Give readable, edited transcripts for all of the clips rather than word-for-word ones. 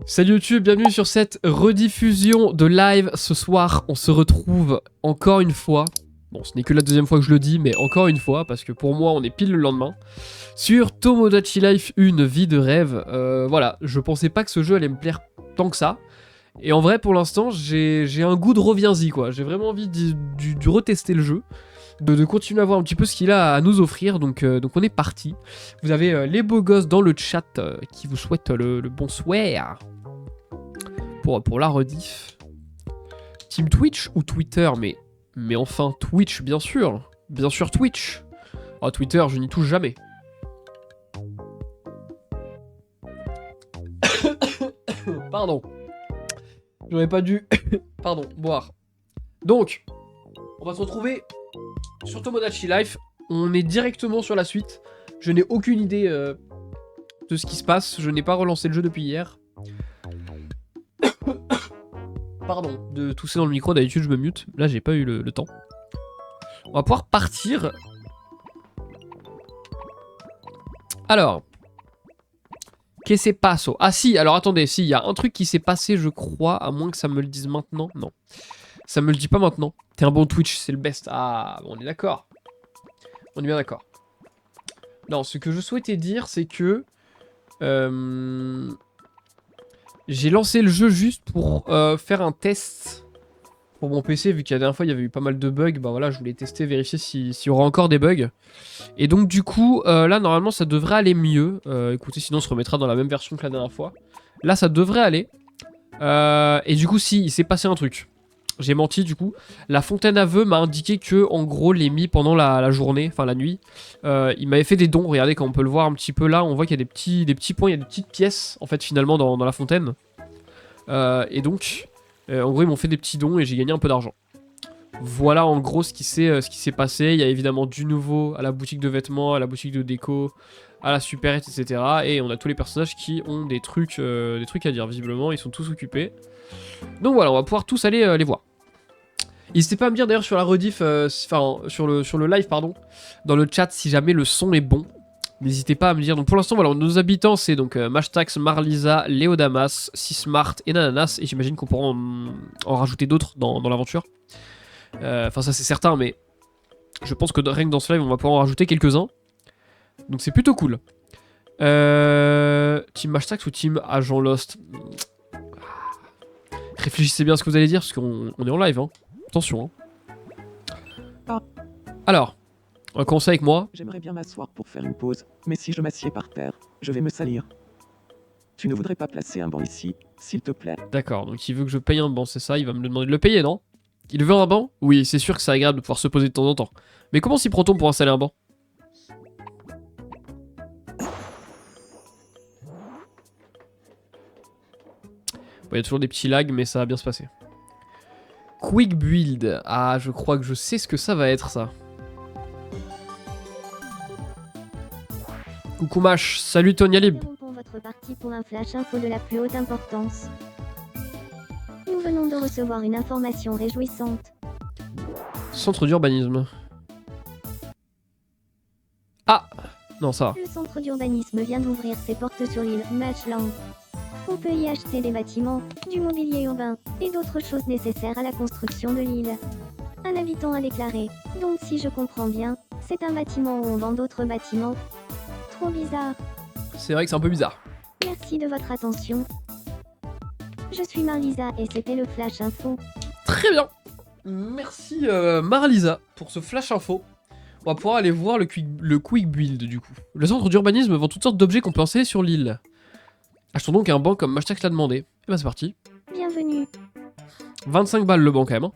Salut YouTube, bienvenue sur cette rediffusion de live. Ce soir, on se retrouve encore une fois. Bon, ce n'est que la deuxième fois que je le dis, mais encore une fois, parce que pour moi, on est pile le lendemain. Sur Tomodachi Life, une vie de rêve. Voilà, je pensais pas que ce jeu allait me plaire tant que ça. Et en vrai, pour l'instant, j'ai un goût de reviens-y, quoi. J'ai vraiment envie de retester le jeu. De continuer à voir un petit peu ce qu'il a à nous offrir, donc on est parti. Vous avez les beaux gosses dans le chat qui vous souhaitent le bonsoir pour la rediff. Team Twitch ou Twitter, mais enfin Twitch bien sûr Twitch. Oh, Twitter je n'y touche jamais. Pardon. J'aurais pas dû pardon, boire. Donc, on va se retrouver sur Tomodachi Life. On est directement sur la suite. Je n'ai aucune idée de ce qui se passe. Je n'ai pas relancé le jeu depuis hier. Pardon de tousser dans le micro, d'habitude je me mute. Là j'ai pas eu le temps. On va pouvoir partir. Alors. Qu'est-ce qui s'est passé? Ah si, alors attendez, si, il y a un truc qui s'est passé je crois, à moins que ça me le dise maintenant. Non. Ça me le dit pas maintenant. T'es un bon Twitch, c'est le best. Ah, bon, on est d'accord. On est bien d'accord. Non, ce que je souhaitais dire, c'est que... j'ai lancé le jeu juste pour faire un test pour mon PC, vu qu'à la dernière fois, il y avait eu pas mal de bugs. Bah voilà, je voulais tester, vérifier s'il y aura encore des bugs. Et donc, du coup, là, normalement, ça devrait aller mieux. Écoutez, sinon, on se remettra dans la même version que la dernière fois. Là, ça devrait aller. Et du coup, si, il s'est passé un truc. J'ai menti du coup. La fontaine à vœux m'a indiqué que en gros les mis pendant la journée, enfin la nuit, il m'avait fait des dons. Regardez, quand on peut le voir un petit peu là, on voit qu'il y a des petits points, il y a des petites pièces en fait finalement dans la fontaine. Et donc, en gros ils m'ont fait des petits dons et j'ai gagné un peu d'argent. Voilà en gros ce qui s'est passé. Il y a évidemment du nouveau à la boutique de vêtements, à la boutique de déco, à la supérette, etc. Et on a tous les personnages qui ont des trucs à dire. Visiblement, ils sont tous occupés. Donc voilà, on va pouvoir tous aller les voir. N'hésitez pas à me dire d'ailleurs sur la rediff, enfin sur le live pardon, dans le chat si jamais le son est bon. N'hésitez pas à me dire. Donc pour l'instant voilà, nos habitants c'est donc Mashtax, Marlisa, Léodamas, Sismart et Nananas. Et j'imagine qu'on pourra en rajouter d'autres dans l'aventure. Enfin ça c'est certain, mais je pense que rien que dans ce live on va pouvoir en rajouter quelques-uns. Donc c'est plutôt cool. Team Mashtax ou Team Agent Lost? Réfléchissez bien à ce que vous allez dire parce qu'on est en live hein. Attention. Hein. Alors, on va commencer avec moi. J'aimerais bien m'asseoir pour faire une pause, mais si je m'assieds par terre, je vais me salir. Tu ne voudrais pas placer un banc ici, s'il te plaît? D'accord, donc il veut que je paye un banc, c'est ça? Il va me demander de le payer, non? Il veut un banc? Oui, c'est sûr que c'est agréable de pouvoir se poser de temps en temps. Mais comment s'y prend-on pour installer un banc? Bon, il y a toujours des petits lags, mais ça va bien se passer. Quick build. Ah, je crois que je sais ce que ça va être, ça. Coucou Mash, salut Tonya Lib. Votre partie pour un flash info de la plus haute importance. Nous venons de recevoir une information réjouissante. Centre d'urbanisme. Ah! Non, ça va. Le centre d'urbanisme vient d'ouvrir ses portes sur l'île Matchland. On peut y acheter des bâtiments, du mobilier urbain, et d'autres choses nécessaires à la construction de l'île. Un habitant a déclaré, donc si je comprends bien, c'est un bâtiment où on vend d'autres bâtiments. Trop bizarre. C'est vrai que c'est un peu bizarre. Merci de votre attention. Je suis Marlisa et c'était le Flash Info. Très bien. Merci Marlisa pour ce Flash Info. On va pouvoir aller voir le quick build du coup. Le centre d'urbanisme vend toutes sortes d'objets qu'on peut installer sur l'île. Achetons donc un banc comme Mashtax l'a demandé. Et bah c'est parti. Bienvenue. 25 balles le banc quand même. Hein.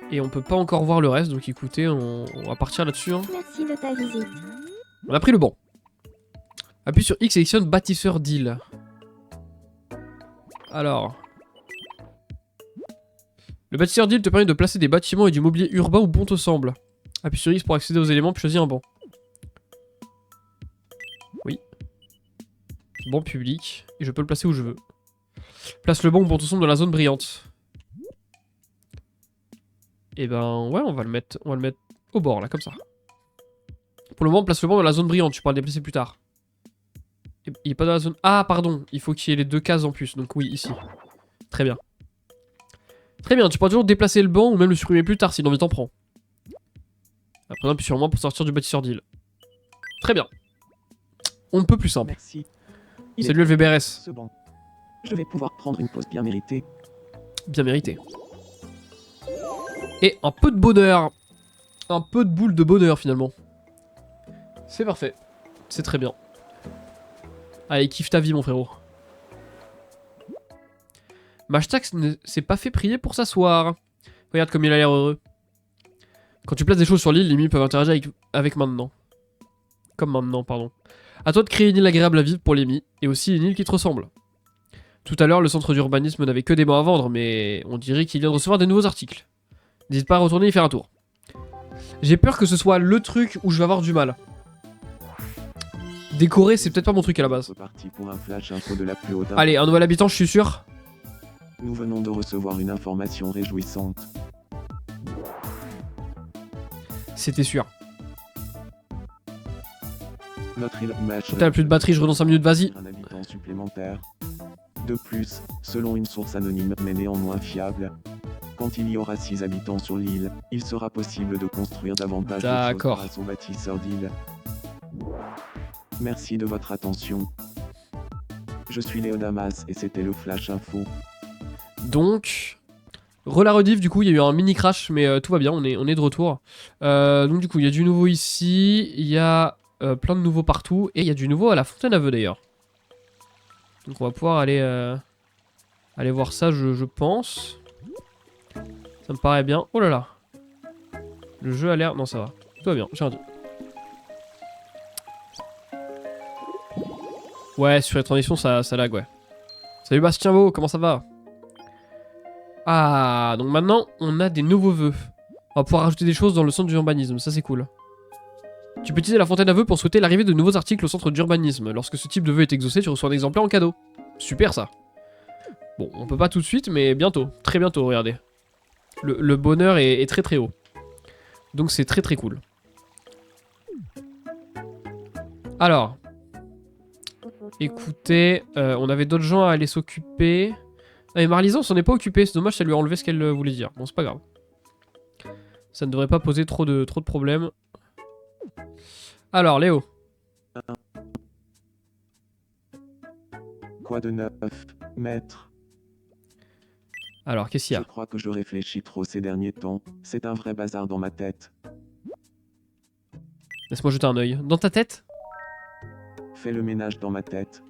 Et on peut pas encore voir le reste, donc écoutez, on va partir là-dessus. Hein. Merci de ta visite. On a pris le banc. Appuie sur X, sélectionne bâtisseur d'île. Alors... Le bâtisseur d'île te permet de placer des bâtiments et du mobilier urbain où bon te semble. Appuie sur X pour accéder aux éléments puis choisis un banc. Oui. Banc public. Et je peux le placer où je veux. Place le banc où bon te semble dans la zone brillante. Et ben ouais, on va le mettre au bord là, comme ça. Pour le moment, place le banc dans la zone brillante, tu pourras le déplacer plus tard. Il est pas dans la zone... Ah, pardon, il faut qu'il y ait les 2 cases en plus. Donc oui, ici. Très bien. Très bien, tu pourras toujours déplacer le banc ou même le supprimer plus tard si l'envie t'en prend. Après, appuie sur moi pour sortir du bâtisseur d'île. Très bien. On ne peut plus simple. Merci. Salut LVBRS. Ce banc. Je vais pouvoir prendre une pause bien méritée. Bien mérité. Et un peu de bonheur. Un peu de boule de bonheur finalement. C'est parfait. C'est très bien. Allez, kiffe ta vie mon frérot. Mashtax ne s'est pas fait prier pour s'asseoir. Regarde comme il a l'air heureux. Quand tu places des choses sur l'île, les Mii peuvent interagir avec maintenant. Comme maintenant, pardon. À toi de créer une île agréable à vivre pour les Mii, et aussi une île qui te ressemble. Tout à l'heure, le centre d'urbanisme n'avait que des bancs à vendre, mais on dirait qu'il vient de recevoir des nouveaux articles. N'hésite pas à retourner y faire un tour. J'ai peur que ce soit le truc où je vais avoir du mal. Décorer, c'est peut-être pas mon truc à la base. Reparti pour un flash info de la plus haute. Allez, un nouvel habitant, je suis sûr. Nous venons de recevoir une information réjouissante. C'était sûr. Notre île Mesh T'as plus de batterie, je renonce 5 minutes, vas-y. un habitant supplémentaire. De plus, selon une source anonyme mais néanmoins fiable, quand il y aura 6 habitants sur l'île, il sera possible de construire davantage de choses D'accord. grâce aux bâtisseurs d'île. Merci de votre attention. Je suis Léo Damas et c'était le Flash Info. Donc, la rediff, du coup, il y a eu un mini crash, mais tout va bien, on est de retour. Donc, du coup, il y a du nouveau ici, il y a plein de nouveaux partout, et il y a du nouveau à la Fontaine à Vœux d'ailleurs. Donc, on va pouvoir aller voir ça, je pense. Ça me paraît bien. Oh là là. Le jeu a l'air... Non, ça va. Tout va bien, j'ai rien dit. Ouais, sur les transitions, ça lag, ouais. Salut Bastien Beau, comment ça va? Ah, donc maintenant, on a des nouveaux vœux. On va pouvoir rajouter des choses dans le centre d'urbanisme, ça c'est cool. Tu peux utiliser la fontaine à vœux pour souhaiter l'arrivée de nouveaux articles au centre d'urbanisme. Lorsque ce type de vœu est exaucé, tu reçois un exemplaire en cadeau. Super ça. Bon, on peut pas tout de suite, mais bientôt. Très bientôt, regardez. Le bonheur est très très haut. Donc c'est très très cool. Alors... Écoutez, on avait d'autres gens à aller s'occuper. Ah, mais Marlisa, on s'en est pas occupé. C'est dommage, ça lui a enlevé ce qu'elle voulait dire. Bon, c'est pas grave. Ça ne devrait pas poser trop de problèmes. Alors, Léo. Quoi de neuf, maître? Alors, qu'est-ce qu'il y Je a? crois que je réfléchis trop ces derniers temps. C'est un vrai bazar dans ma tête. Laisse-moi jeter un œil. Dans ta tête? Fais le ménage dans ma tête.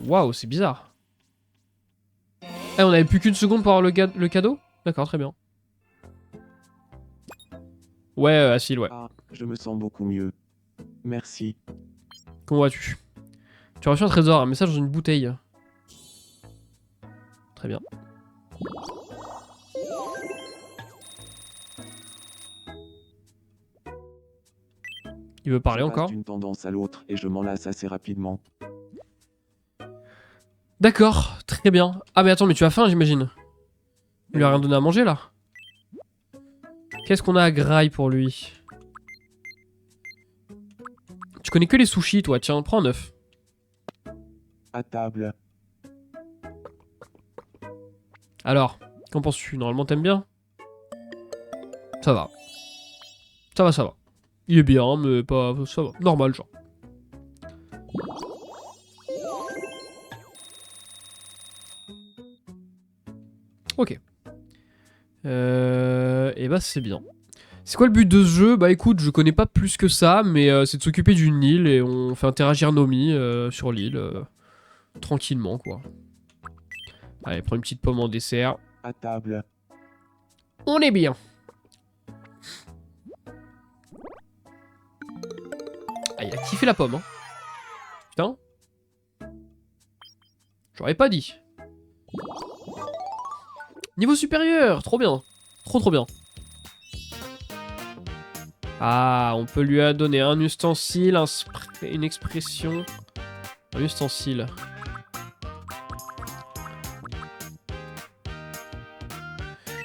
Waouh, c'est bizarre. Eh, on avait plus qu'une seconde pour avoir le cadeau? D'accord, très bien. Ouais, Asile, ouais. Ah, je me sens beaucoup mieux. Merci. Comment vas-tu? Tu as reçu un trésor, un message dans une bouteille. Très bien. Il veut parler Je passe encore? d'une tendance à l'autre et je m'en lasse assez rapidement. D'accord, très bien. Ah mais attends, mais tu as faim j'imagine. Il lui a rien donné à manger là. Qu'est-ce qu'on a à graille pour lui? Tu connais que les sushis toi, tiens, prends un œuf. À table. Alors, qu'en penses-tu? Normalement t'aimes bien? Ça va. Ça va, ça va. Il est bien, mais pas... ça va. Normal genre. Ok. Et bah c'est bien. C'est quoi le but de ce jeu? Bah écoute, je connais pas plus que ça, mais c'est de s'occuper d'une île et on fait interagir nos Mii sur l'île. Tranquillement quoi. Allez, prends une petite pomme en dessert. À table. On est bien. Ah, il a kiffé la pomme, hein. Putain. J'aurais pas dit. Niveau supérieur, trop bien. Trop bien. Ah, on peut lui donner un ustensile, une expression. Un ustensile.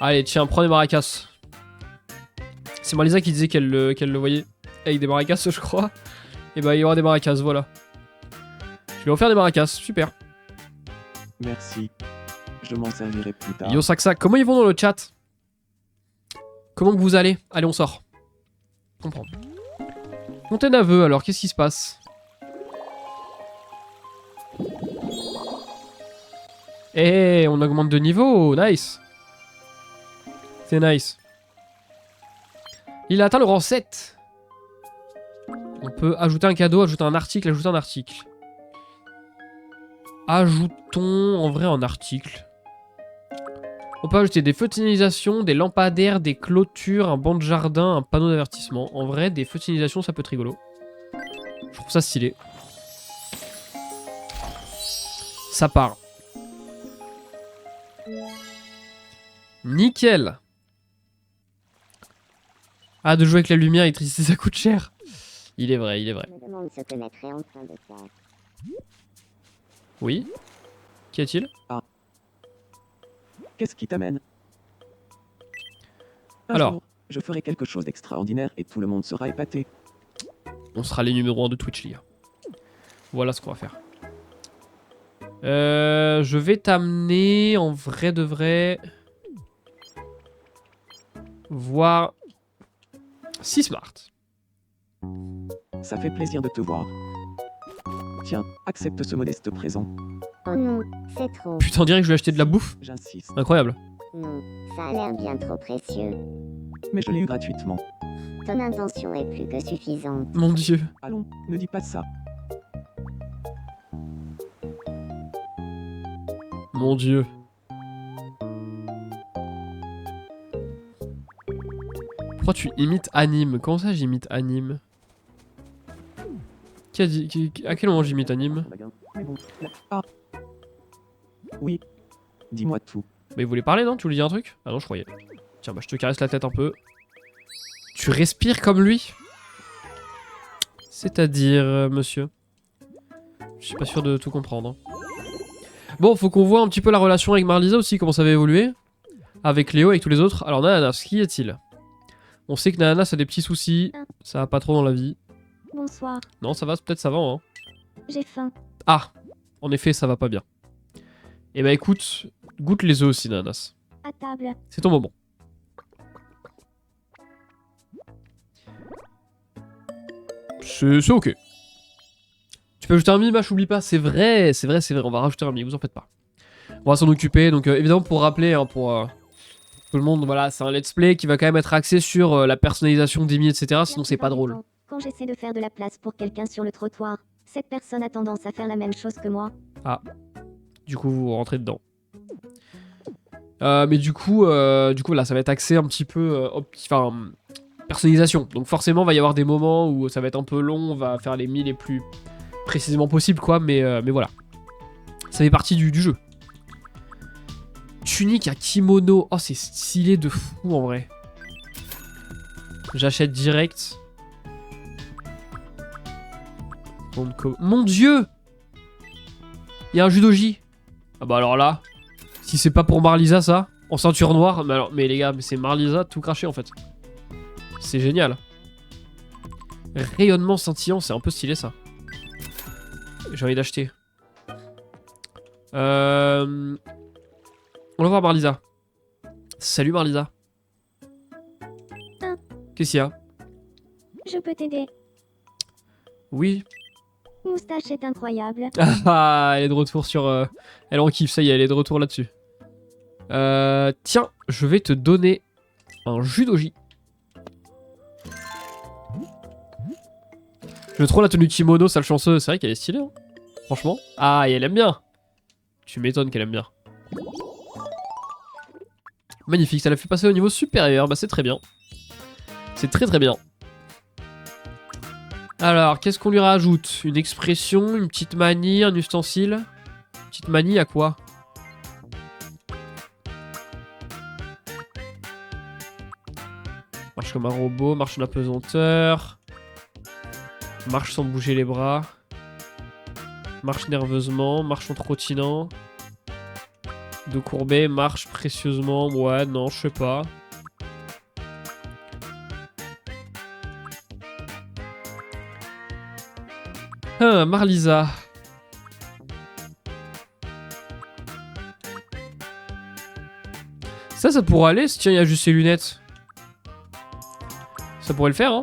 Allez, tiens, prends des maracas. C'est Marlisa qui disait qu'elle le voyait. avec des maracas, je crois. Et bah, il y aura des maracas, voilà. Je vais en faire des maracas, super. Merci. Je m'en servirai plus tard. Yo Saxa, comment ils vont dans le chat? Comment que vous allez? Allez, on sort. Je comprends. Fontaine à vœux, alors, qu'est-ce qui se passe? Eh, on augmente de niveau, nice. C'est nice. Il a atteint le rang 7. On peut ajouter un cadeau, ajouter un article, ajouter un article. Ajoutons en vrai un article. On peut ajouter des feux de signalisation, des lampadaires, des clôtures, un banc de jardin, un panneau d'avertissement. En vrai, des feux de signalisation, ça peut être rigolo. Je trouve ça stylé. Ça part. Nickel. Ah, de jouer avec la lumière, l'électricité, ça coûte cher. Il est vrai, il est vrai. Je me demande ce que mettrait en train de faire. Oui. Qu'y a-t-il? Qu'est-ce qui t'amène? Un Alors. jour, je ferai quelque chose d'extraordinaire et tout le monde sera épaté. On sera les numéros 1 de Twitch, les gars. Voilà ce qu'on va faire. Je vais t'amener en vrai de vrai. Voir. 6 smart. Ça fait plaisir de te voir. Tiens, accepte ce modeste présent. Oh non, c'est trop. Putain, on dirait que je vais acheter de la bouffe. J'insiste. Incroyable. Non, ça a l'air bien trop précieux. Mais je l'ai eu gratuitement. Ton intention est plus que suffisante. Mon dieu. Allons, ne dis pas ça. Mon dieu. Pourquoi tu imites anime? Comment ça j'imite anime? Qui a dit... à quel moment j'imite anime? Mais bon, là- Ah. Oui. Dis-moi tout. Mais il voulait parler, non? Tu voulais dire un truc? Ah non, je croyais. Tiens, bah je te caresse la tête un peu. Tu respires comme lui? C'est-à-dire, monsieur? Je suis pas sûr de tout comprendre. Bon, faut qu'on voit un petit peu la relation avec Marlisa aussi, comment ça va évoluer. Avec Léo, avec tous les autres. Alors, Nananas, qui est-il? On sait que Nananas a des petits soucis. Ça va pas trop dans la vie. Bonsoir, Non, ça va, peut-être ça va, hein. j'ai faim. Ah, en effet, ça va pas bien. Eh bah écoute, goûte les œufs aussi, Nananas. À table. C'est ton moment. C'est ok. Tu peux ajouter un mi, Mâche, oublie pas. C'est vrai, c'est vrai, c'est vrai. On va rajouter un mi, vous en faites pas. On va s'en occuper. Donc évidemment, pour rappeler, hein, pour tout le monde, voilà, c'est un let's play qui va quand même être axé sur la personnalisation des mi, etc. Sinon, c'est pas drôle. Quand j'essaie de faire de la place pour quelqu'un sur le trottoir, cette personne a tendance à faire la même chose que moi. Du coup, vous rentrez dedans. Mais du coup, là, ça va être axé un petit peu, personnalisation. Donc forcément, il va y avoir des moments où ça va être un peu long. On va faire les mi les plus précisément possible, quoi. Mais voilà, ça fait partie du jeu. Tunique à kimono. Oh, c'est stylé de fou en vrai. J'achète direct. Mon dieu! Il y a un judoji. Ah bah alors là, si c'est pas pour Marlisa ça, en ceinture noire, mais les gars, mais c'est Marlisa tout craché en fait. C'est génial. Rayonnement scintillant, c'est un peu stylé ça. J'ai envie d'acheter. On va voir Marlisa. Salut Marlisa. Qu'est-ce qu'il y a? Je peux t'aider. Oui. Moustache est incroyable. Ah, elle est de retour sur... Elle en kiffe, ça y est, elle est de retour là-dessus. Tiens, je vais te donner un judoji. Je veux trop la tenue kimono, sale chanceuse. C'est vrai qu'elle est stylée, hein. Franchement. Ah, et elle aime bien. Tu m'étonnes qu'elle aime bien. Magnifique, ça l'a fait passer au niveau supérieur. Bah, c'est très bien. C'est très très bien. Alors, qu'est-ce qu'on lui rajoute? Une expression, une petite manie, un ustensile. Une petite manie à quoi? Marche comme un robot, marche en apesanteur. Marche sans bouger les bras. Marche nerveusement, marche en trottinant. Dos courbé, marche précieusement. Ouais, non, je sais pas. Ah, Marlisa. Ça pourrait aller, tiens, il y a juste ses lunettes. Ça pourrait le faire, hein.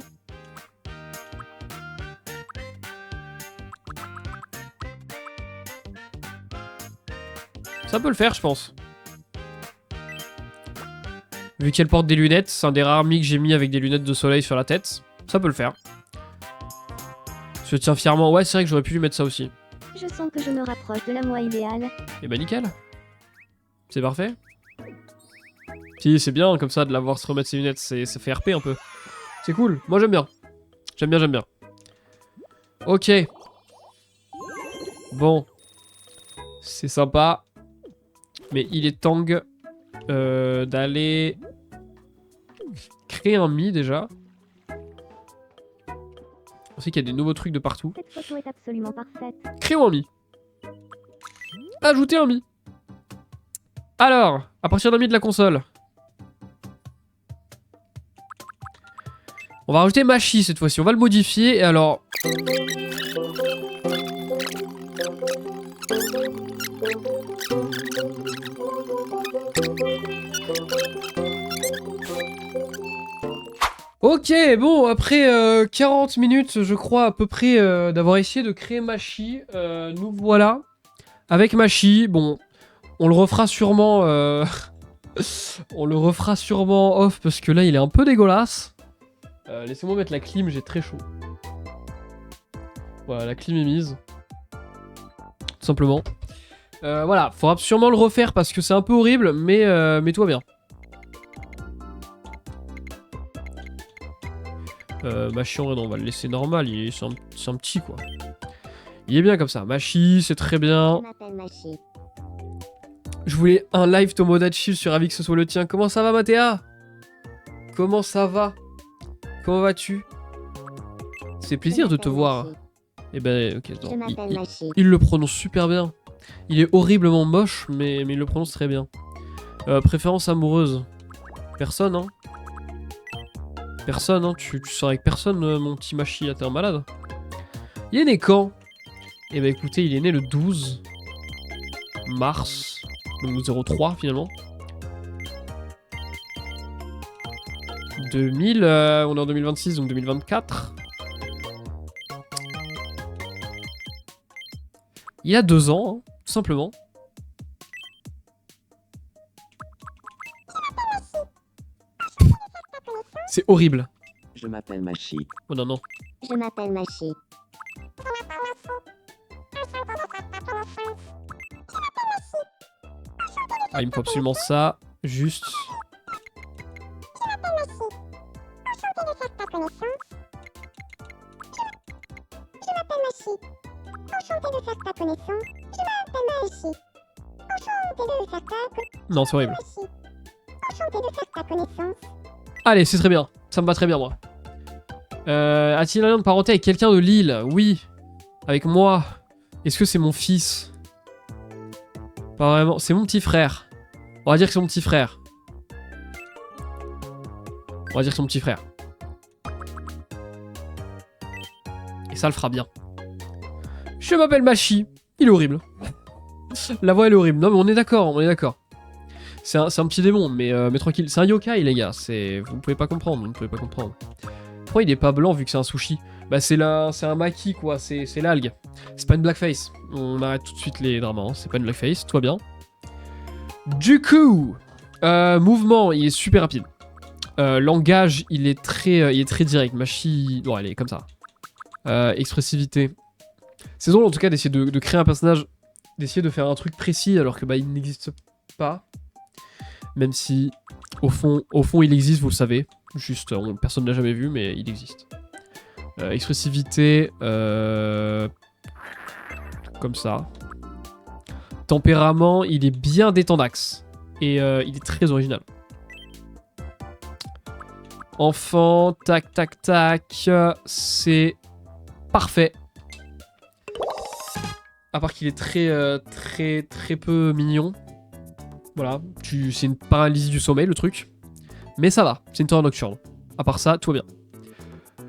Ça peut le faire, je pense. Vu qu'elle porte des lunettes, c'est un des rares mi que j'ai mis avec des lunettes de soleil sur la tête. Ça peut le faire. Je tiens fièrement. Ouais, c'est vrai que j'aurais pu lui mettre ça aussi. Je sens que je me rapproche de la moi idéale. Et bah nickel. C'est parfait. Si, c'est bien comme ça de la voir se remettre ses lunettes. Ça fait RP un peu. C'est cool. Moi j'aime bien. J'aime bien, j'aime bien. Ok. Bon. C'est sympa. Mais il est temps d'aller créer un mi déjà. On sait qu'il y a des nouveaux trucs de partout. Cette photo est absolument parfaite. Créons un mi. Ajouter un mi. Alors, à partir d'un mi de la console. On va rajouter Machi cette fois-ci. On va le modifier. Et alors... Ok, bon, après 40 minutes, je crois, à peu près, d'avoir essayé de créer Machi, nous voilà. Avec Machi, bon, on le refera sûrement... on le refera sûrement off, parce que là, il est un peu dégueulasse. Laissez-moi mettre la clim, j'ai très chaud. Voilà, la clim est mise. Tout simplement. Voilà, faudra sûrement le refaire, parce que c'est un peu horrible, mais tout va bien. Machi, en vrai, non, on va le laisser normal, c'est un petit, quoi. Il est bien comme ça. Machi, c'est très bien. Je m'appelle Machi. Je voulais un live Tomodachi sur ravi que ce soit le tien. Comment ça va, Mathéa? Comment ça va? Comment vas-tu? C'est plaisir de te voir. Eh ben, ok, Je non. m'appelle Machi. Il le prononce super bien. Il est horriblement moche, mais il le prononce très bien. Préférence amoureuse. Personne, hein? Personne, hein? Tu sors avec personne, mon petit Machi, là, t'es un malade. Il est né quand? Eh ben écoutez, il est né le 12 mars, donc 03 finalement. 2000, on est en 2026, donc 2024. Il a 2 ans, hein, tout simplement. C'est horrible. Je m'appelle Machi. Oh non, non. Je m'appelle Machi. Ah, il me faut absolument ça. Juste. Non, c'est horrible. Allez, c'est très bien. Ça me va très bien, moi. A-t-il un lien de parenté avec quelqu'un de Lille? Oui. Avec moi. Est-ce que c'est mon fils? Pas vraiment. C'est mon petit frère. On va dire que c'est mon petit frère. On va dire que c'est mon petit frère. Et ça le fera bien. Je m'appelle Machi. Il est horrible. La voix elle est horrible. Non mais on est d'accord, on est d'accord. C'est un petit démon, mais tranquille. C'est un yokai les gars. Vous ne pouvez pas comprendre, vous ne pouvez pas comprendre. Pourquoi il est pas blanc vu que c'est un sushi? Bah c'est un maki quoi, c'est l'algue. C'est pas une blackface. On arrête tout de suite les dramas, hein. C'est pas une blackface, tout va bien. Du coup, mouvement, il est super rapide. Langage, il est très direct. Machi, bon, elle est comme ça. Expressivité. C'est drôle en tout cas d'essayer de créer un personnage, d'essayer de faire un truc précis alors que bah il n'existe pas. Même si au fond il existe, vous le savez. Juste, personne ne l'a jamais vu, mais il existe. Expressivité, comme ça. Tempérament, il est bien détendax. Et il est très original. Enfant, tac, tac, tac. C'est parfait. À part qu'il est très peu mignon. Voilà, c'est une paralysie du sommeil, le truc. Mais ça va, c'est une tornade nocturne. À part ça, tout va bien.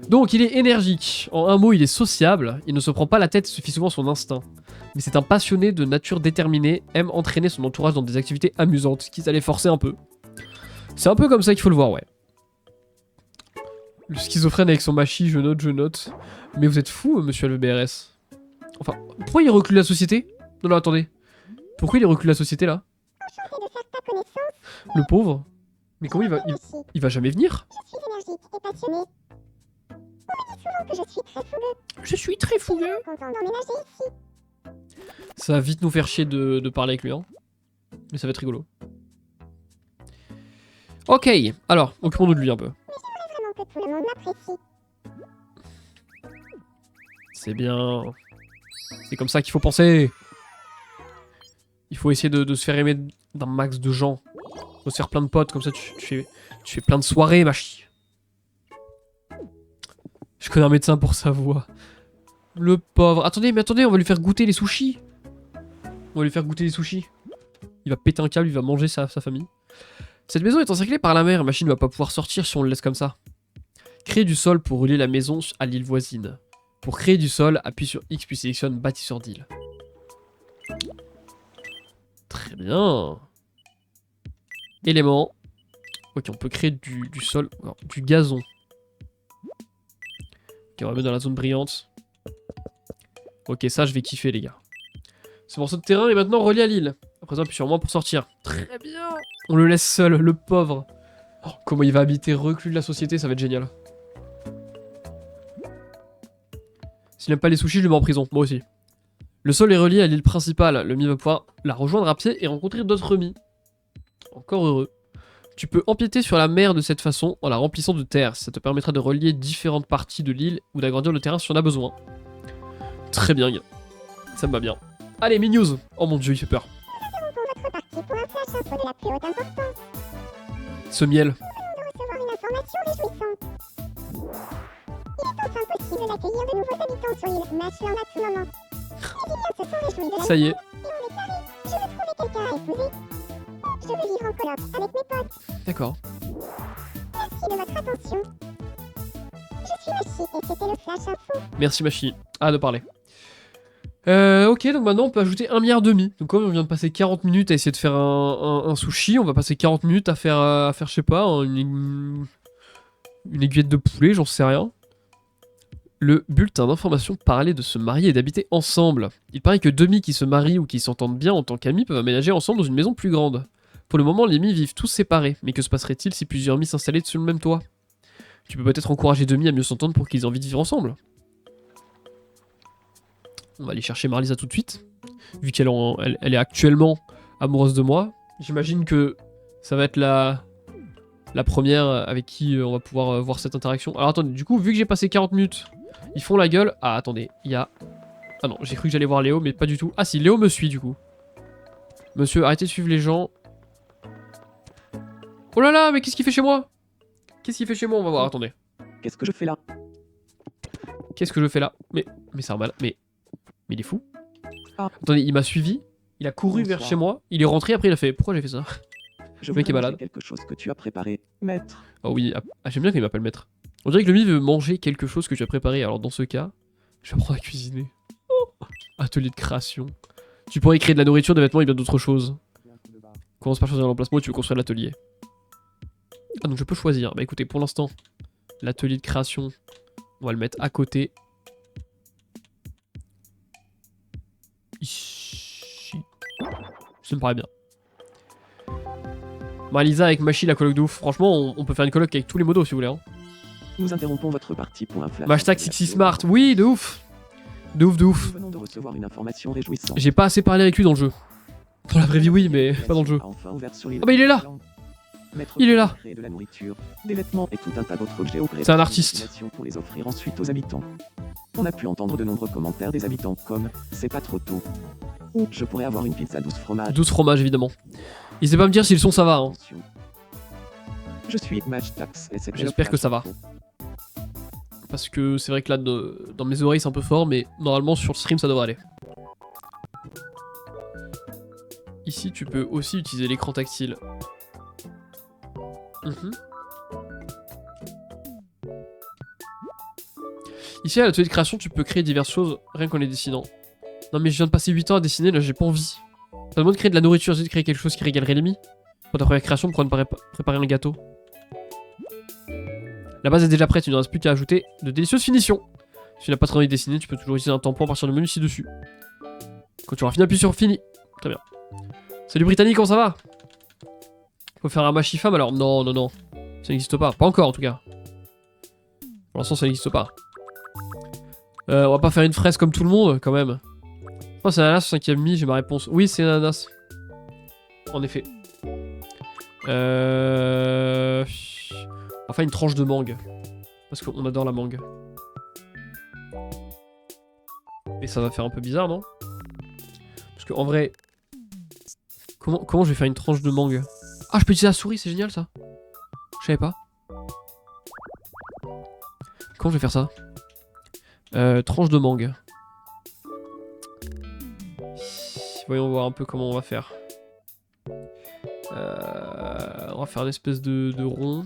Donc, il est énergique. En un mot, il est sociable. Il ne se prend pas la tête et se fie souvent à son instinct. Mais c'est un passionné de nature déterminée, aime entraîner son entourage dans des activités amusantes, quitte à les forcer un peu. C'est un peu comme ça qu'il faut le voir, ouais. Le schizophrène avec son machi, je note, je note. Mais vous êtes fou, monsieur le BRS. Enfin, pourquoi il recule la société? Non, non, attendez. Pourquoi il recule la société, là? Enchanté de faire ta connaissance. Le pauvre. Mais comment Machi. il va jamais venir? Je suis énergique et passionné. On me dit souvent que je suis très fougueux. Je suis très fougueux. Content d'emménager ici. Ça va vite nous faire chier de parler avec lui, hein. Mais ça va être rigolo. Ok, alors, occupons-nous de lui un peu. Vraiment que tout le monde m'apprécie. C'est bien. C'est comme ça qu'il faut penser. Il faut essayer de se faire aimer d'un max de gens. Faut se faire plein de potes, comme ça tu fais plein de soirées, ma chie. Je connais un médecin pour sa voix. Le pauvre. Attendez, mais attendez, on va lui faire goûter les sushis. On va lui faire goûter les sushis. Il va péter un câble, il va manger sa famille. Cette maison est encerclée par la mer, la machine ne va pas pouvoir sortir si on le laisse comme ça. Créer du sol pour relier la maison à l'île voisine. Pour créer du sol, appuie sur X puis sélectionne bâtisseur d'île. Très bien. Éléments. Ok, on peut créer du sol, non, du gazon. Ok, on va mettre dans la zone brillante. Ok, ça je vais kiffer les gars. Ce morceau de terrain est maintenant relié à l'île. À présent, appuie sur moi pour sortir. Très bien. On le laisse seul, le pauvre. Oh, comment il va habiter reclus de la société, ça va être génial. S'il n'aime pas les sushis, je le mets en prison, moi aussi. Le sol est relié à l'île principale. Le Mi va pouvoir la rejoindre à pied et rencontrer d'autres Mi. Encore heureux. Tu peux empiéter sur la mer de cette façon en la remplissant de terre. Ça te permettra de relier différentes parties de l'île ou d'agrandir le terrain si on a besoin. Très bien, gars. Ça me va bien. Allez, mini-news. Oh mon dieu, il fait peur. Pour votre partie, pour un flash info de la plus haute importance. Ce miel. De recevoir une information réjouissante. Il est enfin possible d'accueillir de nouveaux habitants sur l'île Matchland à tout moment. Les Iliens se sont réjouis de la Ça y est. et on est carré. Je veux trouver quelqu'un à épouser. Je veux vivre en coloc avec mes potes. D'accord. Merci de votre attention. Je suis Machi et c'était le Flash Info. Merci Machi. Ah, de parler. Ok, donc maintenant on peut ajouter 1,5 milliard. Donc comme on vient de passer 40 minutes à essayer de faire un sushi, on va passer 40 minutes à faire je sais pas, une aiguillette de poulet, j'en sais rien. Le bulletin d'information parlait de se marier et d'habiter ensemble. Il paraît que 2 Mi qui se marient ou qui s'entendent bien en tant qu'amis peuvent aménager ensemble dans une maison plus grande. Pour le moment, les Mi vivent tous séparés, mais que se passerait-il si plusieurs Mi s'installaient sous le même toit? Tu peux peut-être encourager 2 Mi à mieux s'entendre pour qu'ils aient envie de vivre ensemble. On va aller chercher Marlisa tout de suite, vu qu'elle elle est actuellement amoureuse de moi. J'imagine que ça va être la première avec qui on va pouvoir voir cette interaction. Alors attendez, du coup, vu que j'ai passé 40 minutes, ils font la gueule. Ah, attendez, il y a... Ah non, j'ai cru que j'allais voir Léo, mais pas du tout. Ah si, Léo me suit du coup. Monsieur, arrêtez de suivre les gens. Oh là là, mais qu'est-ce qu'il fait chez moi? Qu'est-ce qu'il fait chez moi? On va voir, attendez. Qu'est-ce que je fais là? Qu'est-ce que je fais là? Mais c'est normal, mais il est fou. Ah. Attendez, il m'a suivi, il a couru vers Bonsoir. chez moi, il est rentré, après il a fait pourquoi j'ai fait ça? Je Le mec est voudrais malade. manger quelque chose que tu as préparé, maître. Oh oui, ah, j'aime bien qu'il m'appelle maître. On dirait que le Mi veut manger quelque chose que tu as préparé, alors dans ce cas, je vais apprendre à cuisiner. Oh. Atelier de création. Tu pourrais créer de la nourriture, des vêtements et bien d'autres choses. Commence par choisir l'emplacement où tu veux construire l'atelier. Ah donc je peux choisir. Bah écoutez, pour l'instant, l'atelier de création, on va le mettre à côté. Ici. Ça me paraît bien. Marlisa avec Machi, la coloc de ouf. Franchement, on peut faire une coloc avec tous les modos si vous voulez. Hein. Nous interrompons votre partie pour un flash. Hashtag Sixy Smart. Oui, de ouf. De ouf, de ouf. Nous venons de recevoir une information réjouissante. J'ai pas assez parlé avec lui dans le jeu. Dans la vraie vie, oui, mais pas dans le jeu. A enfin ouvert sur l'île. Ah bah il est là. Maître Il est là. créer de la nourriture, des vêtements et tout un tas d'autres objets au gré C'est un de artiste. destination pour les offrir ensuite aux habitants. On a pu entendre de nombreux commentaires des habitants comme « c'est pas trop tôt » ou « je pourrais avoir une pizza 12 fromages ». 12 fromages, évidemment. Il sait pas me dire si le son ça va. Hein. Attention. Je suis Matchtax et c'est J'espère que ça va. Parce que c'est vrai que là, dans mes oreilles, c'est un peu fort, mais normalement, sur le stream, ça devrait aller. Ici, tu peux aussi utiliser l'écran tactile. Ici, à l'atelier de création, tu peux créer diverses choses rien qu'en les dessinant. Non, mais je viens de passer 8 ans à dessiner, là, j'ai pas envie. Ça demande de créer de la nourriture, j'ai de créer quelque chose qui régalerait l'ennemi. Pour ta première création, pour préparer un gâteau. La base est déjà prête, il ne reste plus qu'à ajouter de délicieuses finitions. Si tu n'as pas très envie de dessiner, tu peux toujours utiliser un tampon à partir du menu ci-dessus. Quand tu auras fini, appuie sur fini. Très bien. Salut Britannique, comment ça va? Faut faire un machifam alors? Non, non, non. Ça n'existe pas. Pas encore en tout cas. Pour l'instant, ça n'existe pas. On va pas faire une fraise comme tout le monde, quand même. Oh, c'est ananas au 5ème mi, j'ai ma réponse. Oui, c'est ananas. En effet. Enfin, une tranche de mangue. Parce qu'on adore la mangue. Et ça va faire un peu bizarre, non? Parce qu'en vrai... Comment je vais faire une tranche de mangue? Ah, je peux utiliser la souris, c'est génial ça. Je savais pas. Comment je vais faire ça? Tranche de mangue. Voyons voir un peu comment on va faire. On va faire une espèce de rond.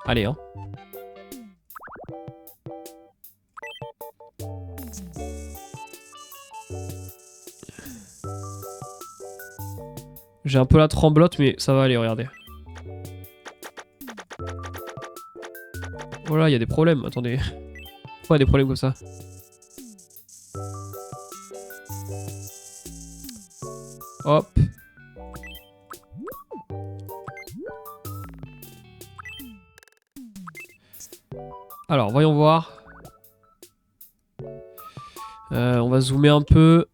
Allez, hein. J'ai un peu la tremblote, mais ça va aller, regardez. Voilà, il y a des problèmes, attendez. Pourquoi il y a des problèmes comme ça? Hop. Alors, voyons voir. On va zoomer un peu.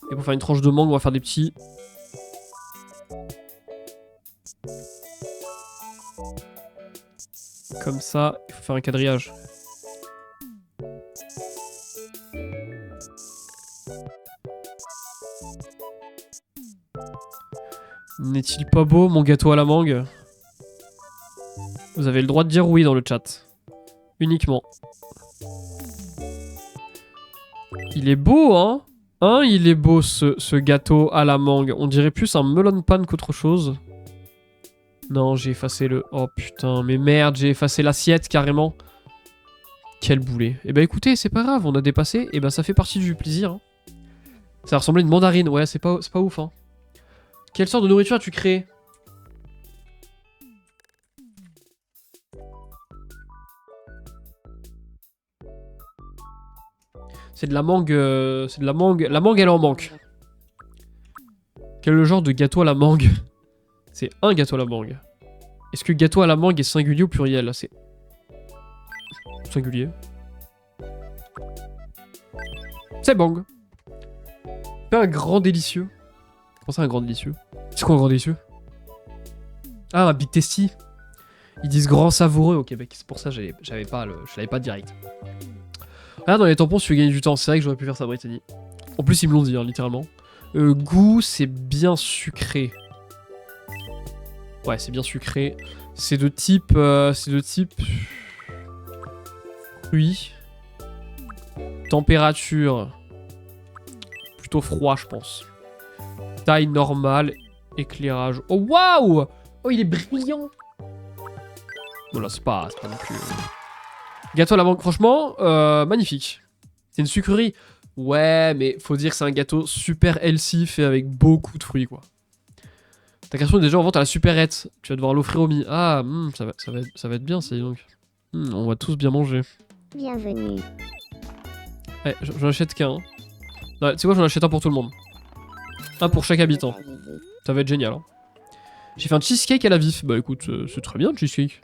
Et pour faire une tranche de mangue, on va faire des petits. Comme ça, il faut faire un quadrillage. N'est-il pas beau, mon gâteau à la mangue? Vous avez le droit de dire oui dans le chat. Uniquement. Il est beau, hein? Hein, il est beau, ce gâteau à la mangue. On dirait plus un melon pan qu'autre chose. Non, j'ai effacé le... Oh putain, mais merde, j'ai effacé l'assiette carrément. Quel boulet. Eh ben écoutez, c'est pas grave, on a dépassé. Eh ben ça fait partie du plaisir. Hein. Ça ressemblait à une mandarine. Ouais, c'est pas ouf, hein. Quelle sorte de nourriture as-tu créé? C'est de la mangue... c'est de la mangue... La mangue, elle en manque. Quel est le genre de gâteau à la mangue? C'est un gâteau à la mangue. Est-ce que gâteau à la mangue est singulier ou pluriel? C'est... singulier. C'est bang. Fais un grand délicieux. Comment ça, un grand délicieux? C'est quoi un grand délicieux? Ah, un big tasty. Ils disent grand savoureux au Québec. C'est pour ça que je l'avais pas direct. Regarde dans les tampons si tu veux gagner du temps. C'est vrai que j'aurais pu faire ça, Brittany. En plus, ils me l'ont dit, hein, littéralement. Goût, c'est bien sucré. Ouais, c'est bien sucré. C'est de type... fruits. Température. Plutôt froid, je pense. Taille normale. Éclairage. Oh, waouh! Oh, il est brillant! Voilà, c'est pas non plus... Gâteau à la mangue, franchement, magnifique. C'est une sucrerie. Ouais, mais faut dire que c'est un gâteau super healthy fait avec beaucoup de fruits, quoi. Ta création est déjà en vente à la supérette. Tu vas devoir l'offrir au mi. Ah, ça va être bien, ça, dis donc. On va tous bien manger. Bienvenue. Ouais, j'en achète qu'un. Hein. Tu sais quoi, j'en achète un pour tout le monde. Un pour chaque habitant. Ça va être génial. Hein. J'ai fait un cheesecake à la vif. Bah écoute, c'est très bien le cheesecake.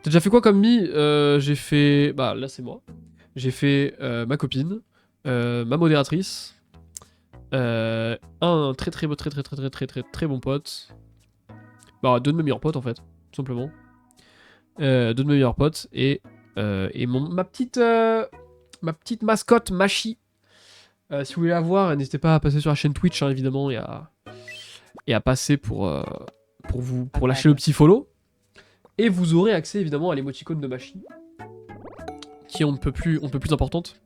T'as déjà fait quoi comme mi? J'ai fait... Bah là c'est moi. J'ai fait ma copine, ma modératrice, un très bon pote. Bah deux de mes meilleurs potes en fait, tout simplement. Deux de mes meilleurs potes et ma petite mascotte Machi. Si vous voulez la voir, n'hésitez pas à passer sur la chaîne Twitch hein, évidemment et à passer pour lâcher le petit follow. Et vous aurez accès évidemment à l'émoticône de Machi. qui est on ne peut plus importante.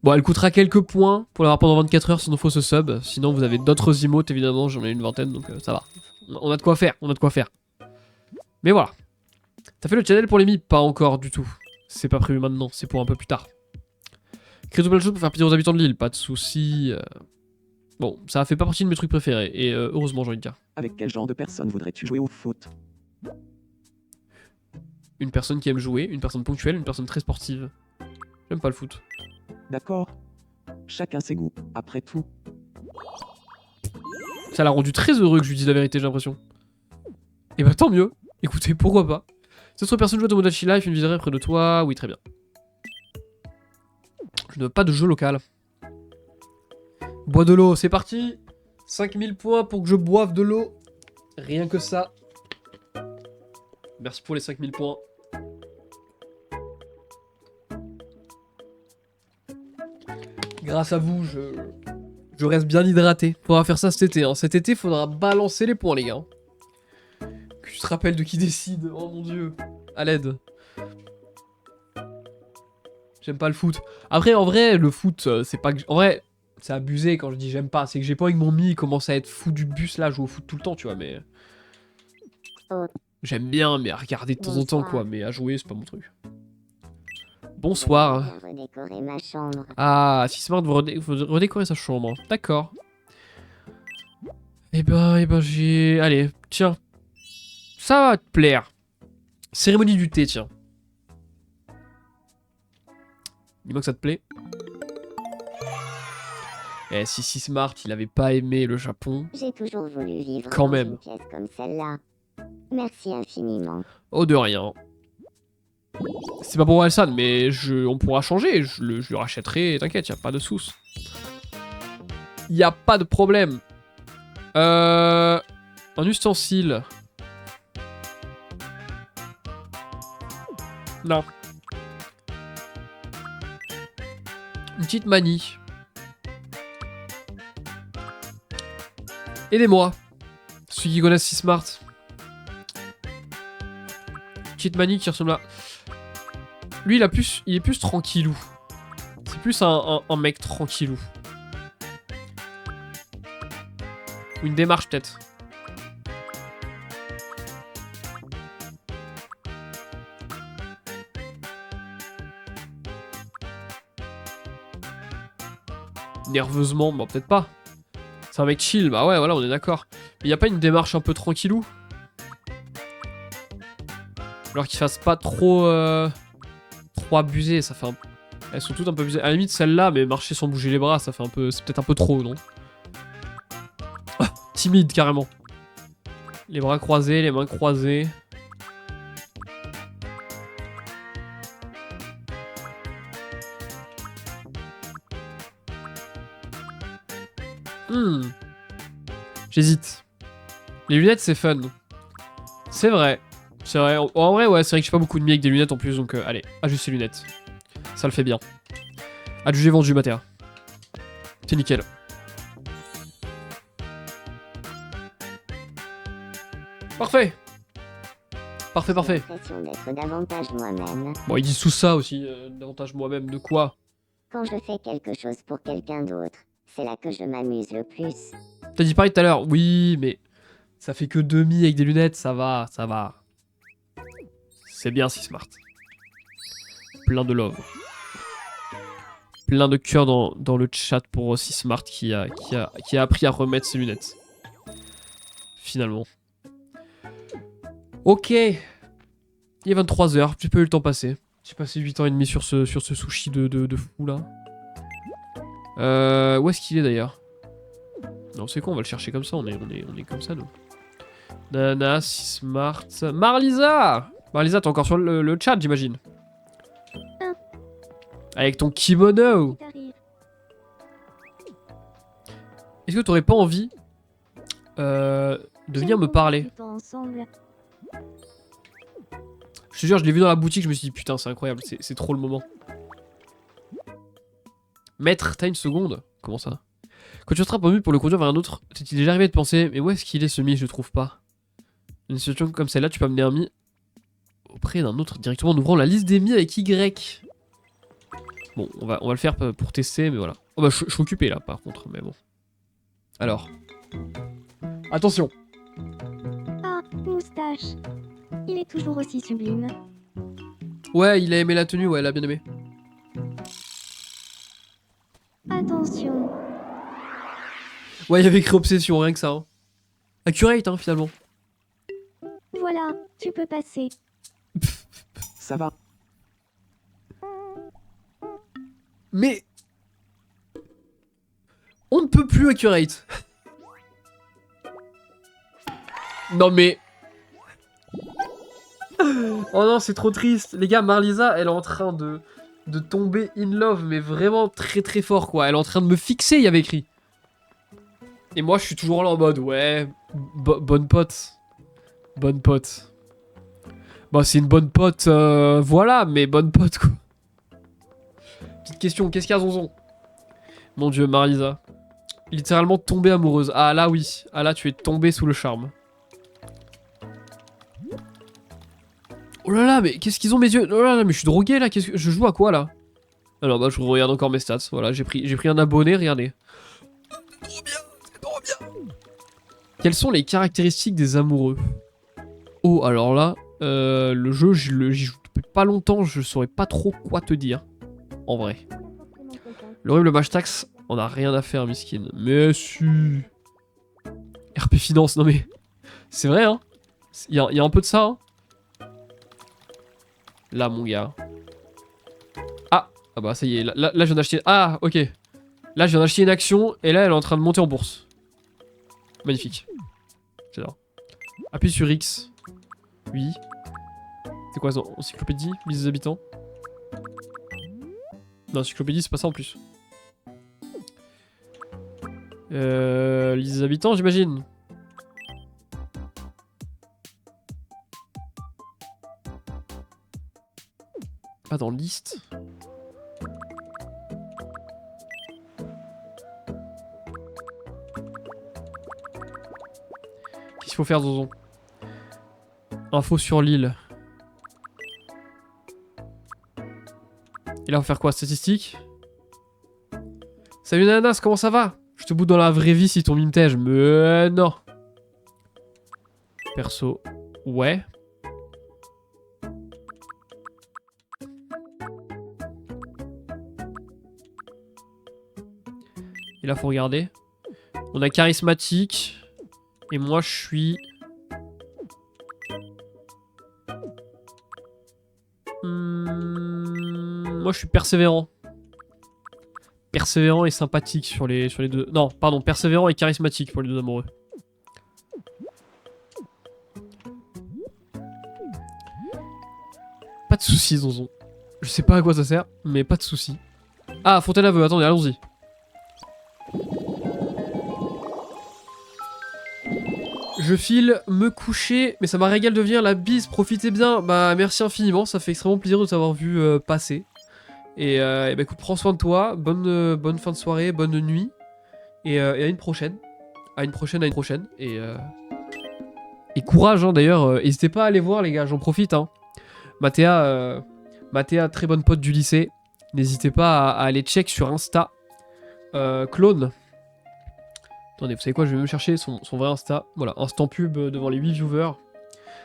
Bon, elle coûtera quelques points pour l'avoir pendant 24 heures, sinon faut se sub. Sinon, vous avez d'autres emotes, évidemment, j'en ai une vingtaine, donc ça va. On a de quoi faire, Mais voilà. T'as fait le channel pour les MIP? Pas encore du tout. C'est pas prévu maintenant, c'est pour un peu plus tard. Créer tout plein de choses pour faire plaisir aux habitants de l'île, pas de soucis. Bon, ça fait pas partie de mes trucs préférés, et heureusement, j'ai envie de dire. Avec quel genre de personne voudrais-tu jouer au foot? Une personne qui aime jouer, une personne ponctuelle, une personne très sportive. J'aime pas le foot. D'accord. Chacun ses goûts, après tout. Ça l'a rendu très heureux que je lui dise la vérité, j'ai l'impression. Et bah tant mieux. Écoutez, pourquoi pas. Si autre personne joue à Tomodachi Life, une visiterait près de toi. Oui, très bien. Je ne veux pas de jeu local. Bois de l'eau, c'est parti. 5000 points pour que je boive de l'eau. Rien que ça. Merci pour les 5000 points. Grâce à vous, je reste bien hydraté. Faudra faire ça cet été. Hein. Cet été, faudra balancer les points, les gars. Que tu te rappelles de qui décide. Oh mon dieu. À l'aide. J'aime pas le foot. Après, en vrai, le foot, c'est pas que... En vrai, c'est abusé quand je dis j'aime pas. C'est que j'ai pas envie que mon mi commence à être fou du bus, là, jouer au foot tout le temps, tu vois, mais... J'aime bien, mais à regarder de temps en temps, quoi. Mais à jouer, c'est pas mon truc. Bonsoir. Redécorer ma chambre. Ah, si Smart veut redécorer sa chambre. D'accord. Eh ben, j'ai... Allez, tiens. Ça va te plaire. Cérémonie du thé, tiens. Dis-moi que ça te plaît. Eh, si Smart, il avait pas aimé le Japon. J'ai toujours voulu vivre Quand dans même. une pièce comme celle-là. Merci infiniment. Oh, de rien. C'est pas pour Alsan, mais on pourra changer. Je le rachèterai, t'inquiète, y a pas de soucis. Y a pas de problème. Un ustensile. Non. Une petite manie. Aidez-moi. Ceux qui connaissent Smart. Petite manie qui ressemble à... Lui, il est plus tranquillou. C'est plus un mec tranquillou. Ou une démarche, peut-être. Nerveusement, bah peut-être pas. C'est un mec chill, bah ouais, voilà, on est d'accord. Mais y a pas une démarche un peu tranquillou? Alors qu'il fasse pas trop... trop abusé, ça fait un... Elles sont toutes un peu abusées. À la limite, celle-là, mais marcher sans bouger les bras, ça fait un peu... C'est peut-être un peu trop, non? Ah, timide, carrément. Les bras croisés, les mains croisées. J'hésite. Les lunettes, c'est fun. C'est vrai. C'est vrai. En vrai, ouais, c'est vrai que j'ai pas beaucoup de mi avec des lunettes en plus, donc allez, ajuste ces lunettes. Ça le fait bien. Adjugé vendu, Matéa. C'est nickel. Parfait. Parfait, parfait. J'ai l'impression d'être davantage moi-même. Bon, ils disent tout ça aussi, davantage moi-même. De quoi? Quand je fais quelque chose pour quelqu'un d'autre, c'est là que je m'amuse le plus. T'as dit pareil tout à l'heure. Oui, mais ça fait que demi avec des lunettes, ça va, ça va. C'est bien si smart. Plein de love. Plein de cœur dans le chat pour si smart qui a appris à remettre ses lunettes. Finalement. Ok. Il est 23h, j'ai pas eu le temps passer. J'ai passé 8 ans et demi sur ce sushi de fou là. Où est-ce qu'il est d'ailleurs? Non, c'est quoi, on va le chercher comme ça, on est comme ça nous. Nana, si smart. Marlisa! Marlisa, t'es encore sur le chat, j'imagine. Avec ton kimono. Est-ce que t'aurais pas envie de venir me parler? Je te jure, je l'ai vu dans la boutique, je me suis dit putain, c'est incroyable, c'est trop le moment. Maître, t'as une seconde? Comment ça? Quand tu attrapes un mule pour le conduire vers un autre, t'es-il déjà arrivé de penser, mais où est-ce qu'il est ce mi? Je le trouve pas. Une situation comme celle-là, tu peux amener un mi auprès d'un autre directement en ouvrant la liste des mi avec Y. Bon, on va le faire pour tester, mais voilà. Oh bah, je suis occupé là, par contre, mais bon. Alors. Attention. Ah, moustache. Il est toujours aussi sublime. Ouais, il a aimé la tenue, ouais, il a bien aimé. Attention. Ouais, il y avait écrit obsession, rien que ça. Hein. Accurate, hein, finalement. Voilà, tu peux passer. Ça va. Mais... On ne peut plus accurate. Non mais... Oh non, c'est trop triste. Les gars, Marlisa, elle est en train de tomber in love, mais vraiment très très fort, quoi. Elle est en train de me fixer, il y avait écrit. Et moi, je suis toujours là en mode, ouais, bonne pote. Bonne pote. Bah, c'est une bonne pote, voilà, mais bonne pote, quoi. Petite question, qu'est-ce qu'il y a, Zonzon? Mon dieu, Marlisa. Littéralement tombée amoureuse. Ah là, oui. Ah là, tu es tombée sous le charme. Oh là là, mais qu'est-ce qu'ils ont mes yeux? Oh là là, mais je suis drogué là, qu'est-ce que... Je joue à quoi là? Alors bah je regarde encore mes stats, voilà, j'ai pris un abonné, regardez. C'est trop bien, c'est trop bien. Quelles sont les caractéristiques des amoureux? Oh, alors là, le jeu, j'y joue depuis pas longtemps, je saurais pas trop quoi te dire, en vrai. L'horrible match tax, on a rien à faire, miskin. Mais si... RP Finance, non mais... C'est vrai, hein. Il y a un peu de ça, hein. Là, mon gars. Ah bah ça y est, là je viens d'acheter... Ah, ok. Là, je viens d'acheter une action, et là, elle est en train de monter en bourse. Magnifique. J'adore. Appuie sur X. Oui. C'est quoi ça? Encyclopédie? Liste des habitants? Non, encyclopédie, c'est pas ça en plus. Liste des habitants, j'imagine. Pas dans liste. Qu'est-ce qu'il faut faire, Zozon? Info sur l'île. Et là, on va faire quoi? Statistique? Salut Nanas, comment ça va? Je te boute dans la vraie vie si ton mimtège. Mais non. Perso. Ouais. Et là, faut regarder. On a charismatique. Et moi, je suis... Moi, je suis persévérant. Persévérant et sympathique sur les deux... Non, pardon, persévérant et charismatique pour les deux amoureux. Pas de soucis, Zonzon. Je sais pas à quoi ça sert, mais pas de soucis. Ah, Fontaine à vœux, attendez, allons-y. Je file me coucher, mais ça m'a régalé de venir, la bise, profitez bien. Bah merci infiniment, ça fait extrêmement plaisir de t'avoir vu passer. Et bah écoute, prends soin de toi, bonne fin de soirée, bonne nuit. Et à une prochaine. À une prochaine. Et courage hein, d'ailleurs, n'hésitez pas à aller voir les gars, j'en profite. Hein. Mathéa, très bonne pote du lycée. N'hésitez pas à aller check sur Insta. Clone. Attendez, vous savez quoi, je vais me chercher son vrai Insta. Voilà, instant pub devant les 8 viewers.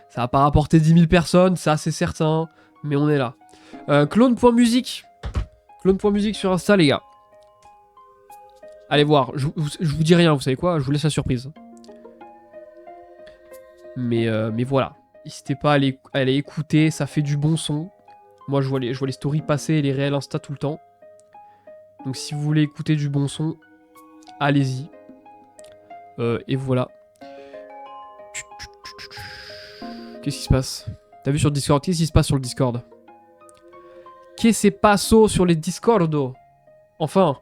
Ça va pas rapporter 10 000 personnes, ça c'est certain, mais on est là. Clone.musique. Clone.musique sur Insta, les gars. Allez voir, je vous dis rien, vous savez quoi, je vous laisse la surprise. Mais voilà, n'hésitez pas à aller écouter, ça fait du bon son. Moi je vois les stories passer et les réels Insta tout le temps. Donc si vous voulez écouter du bon son, allez-y. Et voilà. Qu'est-ce qui se passe? T'as vu sur le Discord? Qu'est-ce qui se passe sur le Discord? Qu'est-ce qui se passe sur les Discordo? Enfin.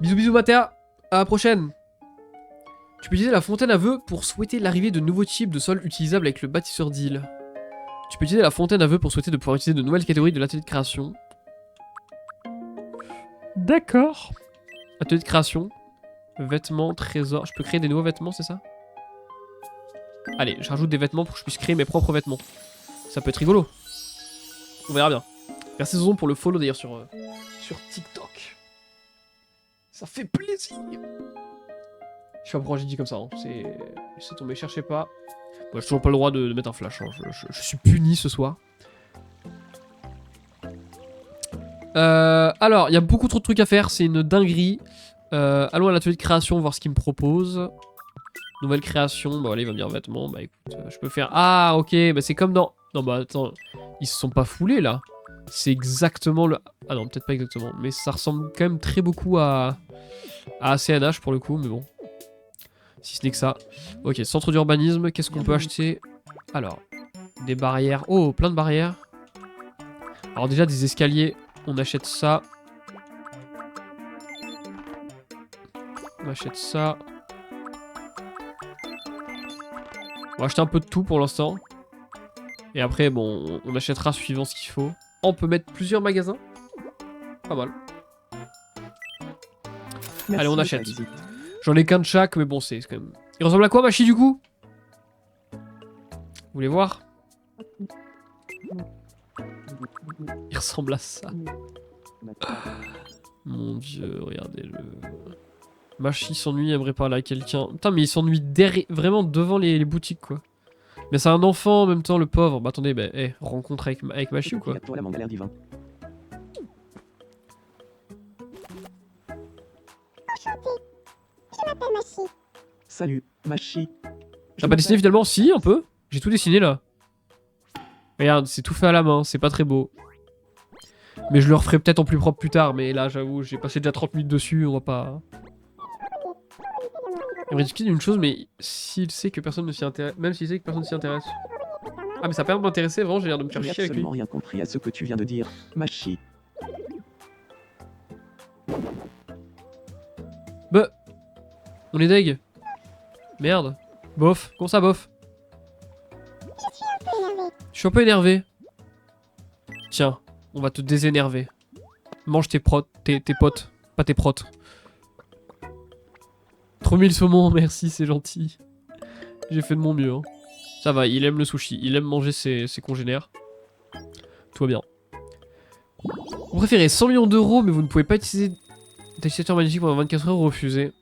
Bisous Mathéa. À la prochaine. Tu peux utiliser la fontaine à vœux pour souhaiter l'arrivée de nouveaux types de sols utilisables avec le bâtisseur d'île. Tu peux utiliser la fontaine à vœux pour souhaiter de pouvoir utiliser de nouvelles catégories de l'atelier de création. D'accord. Atelier de création. Vêtements, trésors. Je peux créer des nouveaux vêtements, c'est ça? Allez, je rajoute des vêtements pour que je puisse créer mes propres vêtements. Ça peut être rigolo. On verra bien. Merci Zozon pour le follow d'ailleurs sur TikTok. Ça fait plaisir. Je sais pas pourquoi j'ai dit comme ça. Hein. C'est tombé, cherchez pas. Moi, j'ai toujours pas le droit de mettre un flash. Hein. Je suis puni ce soir. Alors, il y a beaucoup trop de trucs à faire. C'est une dinguerie. Allons à l'atelier de création, voir ce qu'il me propose. Nouvelle création. Bah, voilà, il va me dire vêtements. Bah, écoute, je peux faire. Ah, ok. Bah, c'est comme dans. Non, bah, attends. Ils se sont pas foulés là. C'est exactement le. Ah, non, peut-être pas exactement. Mais ça ressemble quand même très beaucoup à CNH pour le coup. Mais bon. Si ce n'est que ça. Ok, centre d'urbanisme. Qu'est-ce qu'on peut acheter? Alors, des barrières. Oh, plein de barrières. Alors, déjà, des escaliers. On achète ça. On achète ça. On va acheter un peu de tout pour l'instant. Et après, bon, on achètera suivant ce qu'il faut. On peut mettre plusieurs magasins. Pas mal. Merci Allez, on de ta achète. visite. J'en ai qu'un de chaque, mais bon, c'est quand même... Il ressemble à quoi, Machi, du coup? Vous voulez voir? Il ressemble à ça. Mon dieu, regardez-le. Machi s'ennuie, aimerait parler à quelqu'un. Putain, mais il s'ennuie vraiment devant les boutiques, quoi. Mais c'est un enfant en même temps, le pauvre. Bah attendez, bah, rencontre avec Machi ou quoi? Toi, la manga l'air divin. Enchantée. Je m'appelle Machi. Salut, Machi. T'as pas dessiné finalement? Si, un peu. J'ai tout dessiné là. Regarde, c'est tout fait à la main, c'est pas très beau. Mais je le referai peut-être en plus propre plus tard. Mais là, j'avoue, j'ai passé déjà 30 minutes dessus, on va pas... Il me dit une chose, mais s'il sait que personne ne s'y intéresse... Même s'il sait que personne ne s'y intéresse... Ah, mais ça permet de m'intéresser, vraiment, j'ai l'air de me Je faire n'ai chier avec lui. absolument rien compris à ce que tu viens de dire, Machi. Bah... On est deg. Merde. Bof. Comment ça, bof? Un peu énervée. Je suis un peu énervé. Tiens, on va te désénerver. Mange tes potes. Pas tes protes. Trop mille saumons, merci, c'est gentil. J'ai fait de mon mieux. Hein. Ça va, il aime le sushi. Il aime manger ses congénères. Tout va bien. Vous préférez 100 millions d'euros, mais vous ne pouvez pas utiliser d'agitateurs magnétiques pendant 24 heures, refusez.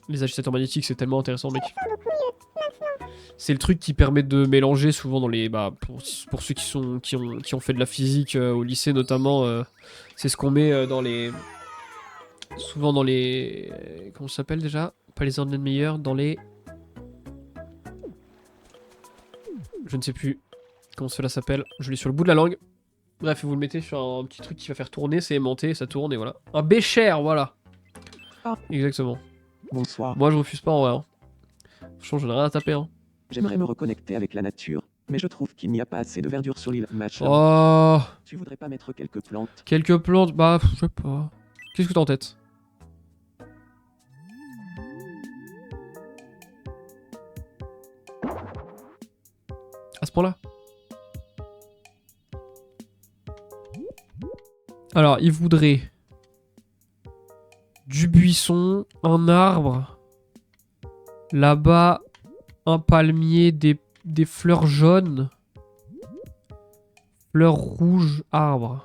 Les agitateurs magnétiques, c'est tellement intéressant, mec. C'est le truc qui permet de mélanger souvent dans les... Bah, pour ceux qui ont fait de la physique au lycée notamment, c'est ce qu'on met dans les... Souvent dans les... Comment ça s'appelle déjà? Pas les ordres meilleurs, dans les... Je ne sais plus comment cela s'appelle. Je l'ai sur le bout de la langue. Bref, vous le mettez sur un petit truc qui va faire tourner, c'est aimanté, ça tourne et voilà. Un bécher, voilà. Ah. Exactement. Bonsoir. Moi, je refuse pas en vrai. Hein. Franchement, j'en ai rien à taper. Hein. J'aimerais me reconnecter avec la nature, mais je trouve qu'il n'y a pas assez de verdure sur l'île Matchland. Oh, Tu voudrais pas mettre quelques plantes? quelques plantes. Bah, je sais pas. Qu'est-ce que t'as en tête? À ce point-là? Alors, il voudrait du buisson, un arbre, là-bas, un palmier, des fleurs jaunes, fleurs rouges, arbre.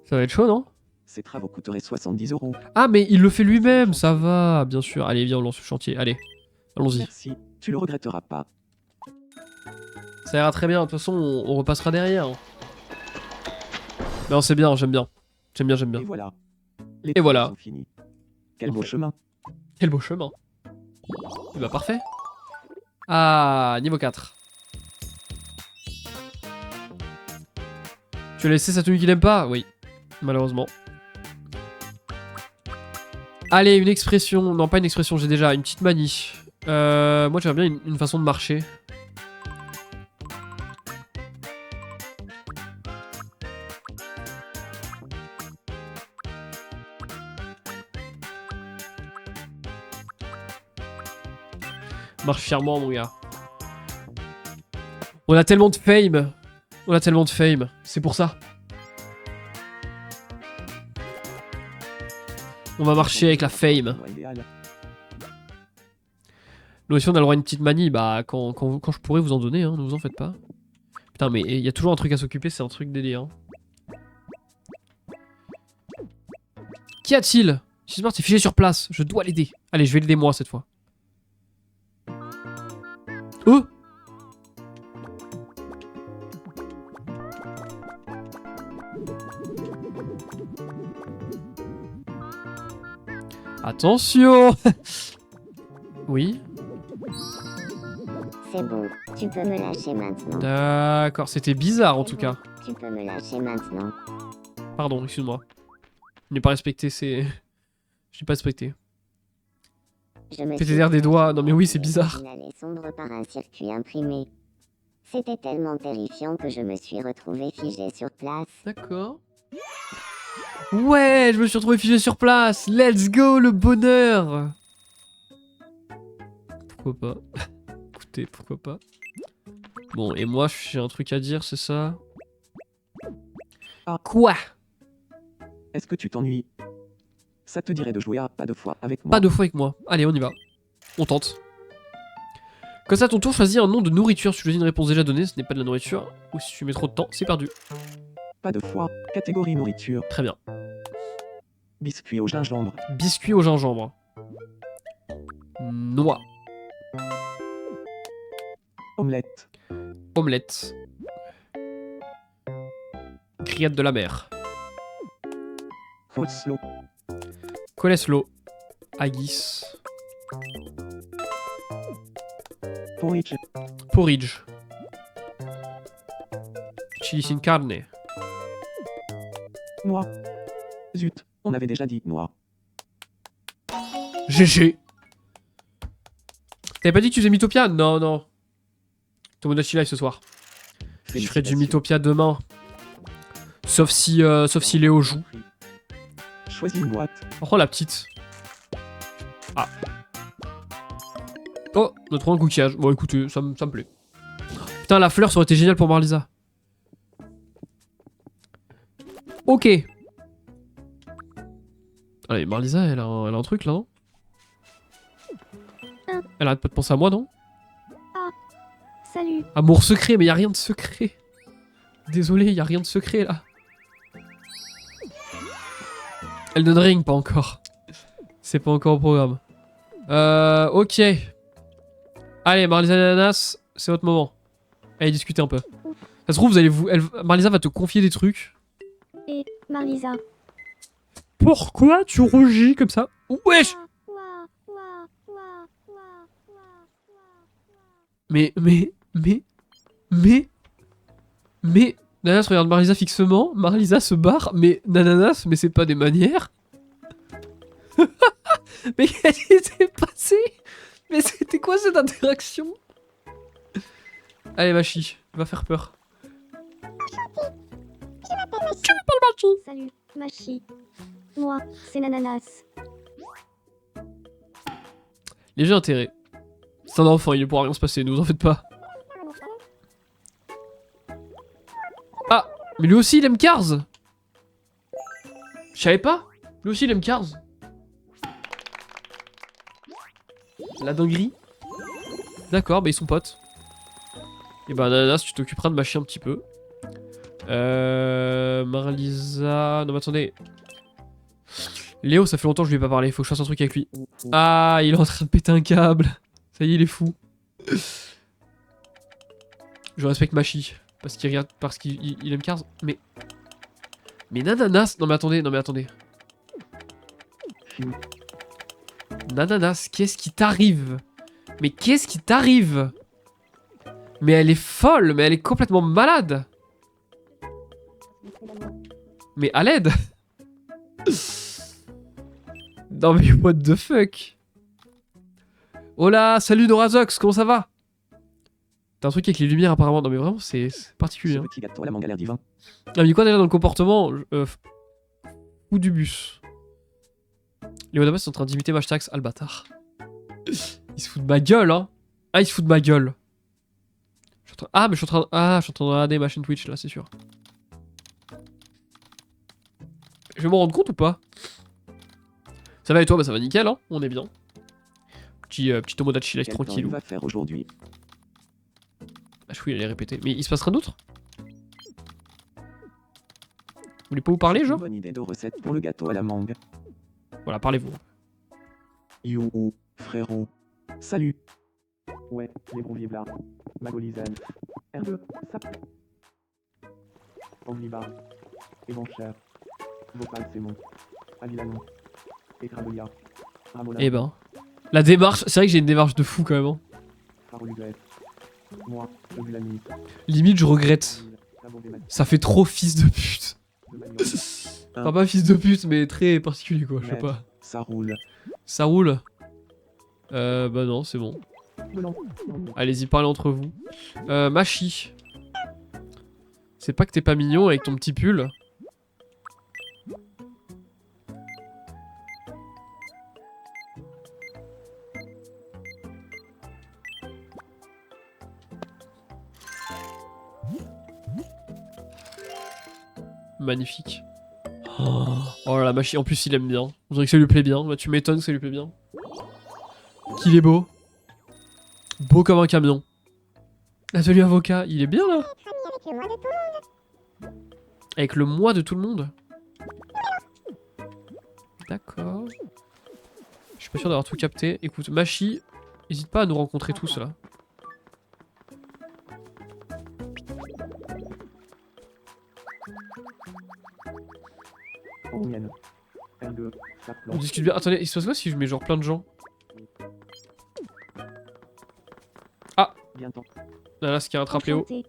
Ça va être chaud, non? Ces travaux coûteraient 70 €. Ah, mais il le fait lui-même, ça va, bien sûr. Allez, viens, on lance le chantier. Allez, allons-y. Merci, tu le regretteras pas. Ça ira très bien, de toute façon, on repassera derrière. Non, c'est bien, j'aime bien. J'aime bien, j'aime bien. Et voilà. Les Et travaux voilà. sont finis. Quel beau Parfait. chemin. Quel beau chemin. Et bah parfait. Ah, niveau 4. Tu as laissé sa tenue qu'il n'aime pas? Oui, malheureusement. Allez, une expression. Non, pas une expression, j'ai déjà une petite manie. Moi, j'aimerais bien une façon de marcher. Marche fièrement, mon gars. On a tellement de fame. On a tellement de fame. C'est pour ça. On va marcher avec la fame. Endroit idéal. Nous aussi, on a le droit à une petite manie. Bah, quand je pourrais vous en donner, hein, ne vous en faites pas. Putain, mais il y a toujours un truc à s'occuper, c'est un truc délire. Hein. Qu'y a-t-il? Smart est figé sur place. Je dois l'aider. Allez, je vais l'aider moi cette fois. Oh! Attention! Oui. C'est bon, tu peux me lâcher maintenant. D'accord, c'était bizarre en tout cas. Tu peux me lâcher maintenant. Pardon, excuse-moi. Je n'ai pas respecté ces... Je n'ai pas respecté. Je me Fais des doigts. Non mais oui, c'est bizarre. Une allée sombre par un circuit imprimé. C'était tellement terrifiant que je me suis retrouvé figé sur place. D'accord. Ouais, je me suis retrouvé figé sur place. Let's go, le bonheur. Pourquoi pas? Écoutez, pourquoi pas? Bon, et moi, j'ai un truc à dire, c'est ça? Ah. Quoi? Est-ce que tu t'ennuies? Ça te dirait de jouer à pas de fois avec moi? Pas deux fois avec moi. Allez, on y va. On tente. Comme ça, à ton tour, choisis un nom de nourriture. Si tu choisis une réponse déjà donnée, ce n'est pas de la nourriture. Ou si tu mets trop de temps, c'est perdu. Pas de fois. Catégorie nourriture. Très bien. Biscuit au gingembre. Biscuit au gingembre. Noix. Omelette. Omelette. Grillade de la mer. Coleslaw. Coleslaw. Haggis. Porridge. Porridge. Chili sin carne. Noix. Zut, on avait déjà dit noix. GG. T'avais pas dit que tu faisais Mythopia? Non, non. Tomodachi Live ce soir. Je ferai du Mythopia demain. Sauf si Léo joue. Choisis une boîte. Oh la petite. Ah. Oh, notre un coquillage. Bon écoutez, ça me plaît. Putain, la fleur ça aurait été génial pour Marlisa. Ok. Allez, Marlisa, elle a un truc là, non? Elle arrête pas de penser à moi, non? Salut. Amour secret, mais y a rien de secret. Désolé, y a rien de secret là. Elden Ring, pas encore. C'est pas encore au programme. Ok. Allez, Marlisa Ananas, c'est votre moment. Allez, discutez un peu. Ça se trouve, Marlisa va te confier des trucs. Et Marlisa. Pourquoi tu rougis comme ça? Wesh! Mais... Nananas regarde Marlisa fixement, Marlisa se barre, mais Nananas, mais c'est pas des manières. Mais qu'est-ce qui s'est passé? Mais c'était quoi cette interaction? Allez Machi, va faire peur. Salut, Machi. Moi, c'est Nananas. Léger intérêt. C'est un enfant, il ne pourra rien se passer, ne vous en faites pas. Ah, mais lui aussi il aime Cars. Je savais pas. Lui aussi il aime Cars. La dinguerie. D'accord, bah ils sont potes. Et bah Nananas, tu t'occuperas de Machi un petit peu. Marlisa... Non mais attendez. Léo, ça fait longtemps que je lui ai pas parlé, faut que je fasse un truc avec lui. Ah, il est en train de péter un câble. Ça y est, il est fou. Je respecte Machi. Parce qu'il regarde, parce qu'il aime Cars. Mais Nananas... Non mais attendez, Nananas, qu'est-ce qui t'arrive? Mais qu'est-ce qui t'arrive? Mais elle est folle, mais elle est complètement malade. Mais à l'aide. Non mais what the fuck. Oh là, salut Norazox, comment ça va? T'as un truc avec les lumières apparemment. Non mais vraiment c'est particulier. Ce Hein. petit gâteau à la mangue a l'air divin. Ah mais quoi déjà dans le comportement ou du bus. Les Wadabas sont en train d'imiter Mashtax, ah le bâtard. Il se fout de ma gueule hein. Ah il se fout de ma gueule. Ah mais je suis en train de regarder ma chaîne Twitch là c'est sûr. Je vais m'en rendre compte ou pas? Ça va et toi? Bah ça va nickel hein, on est bien. Petit tomodachi life Quel temps il tranquille. va faire aujourd'hui? Ah, je il allait répéter. Mais il se passe rien d'autre? Vous voulez pas vous parler, C'est une genre? bonne idée de recette pour le gâteau à la mangue. Voilà, parlez-vous. Youhou, frérot. Salut. Ouais, les bons vibras. Magolizane. R2, sap. Anglibar. Et bon cher. Vocal, c'est bon. Avilanon. Et Crabelia. Ramola. Eh ben. La démarche, c'est vrai que j'ai une démarche de fou quand même. Hein. Faroluguet. Moi, je vis la nuit. Limite, je regrette. Ça fait trop fils de pute. Enfin, pas fils de pute, mais très particulier quoi, je sais pas. Ça roule. Ça roule? Bah non, c'est bon. Allez-y, parlez entre vous. Machi. C'est pas que t'es pas mignon avec ton petit pull. Magnifique. Oh là là, Machi, en plus il aime bien. On dirait que ça lui plaît bien. Bah, tu m'étonnes que ça lui plaît bien. Qu'il est beau. Beau comme un camion. L'atelier avocat, il est bien là. Avec le mois de tout le monde. Avec le mois de tout le monde. D'accord. Je suis pas sûr d'avoir tout capté. Écoute, Machi, n'hésite pas à nous rencontrer tous là. En mienne. R2, sap On blanc. discute bien. Attendez, il se passe quoi si je mets genre plein de gens? Bien temps. Là, là, ce qui rattrape Léo. Enchantée.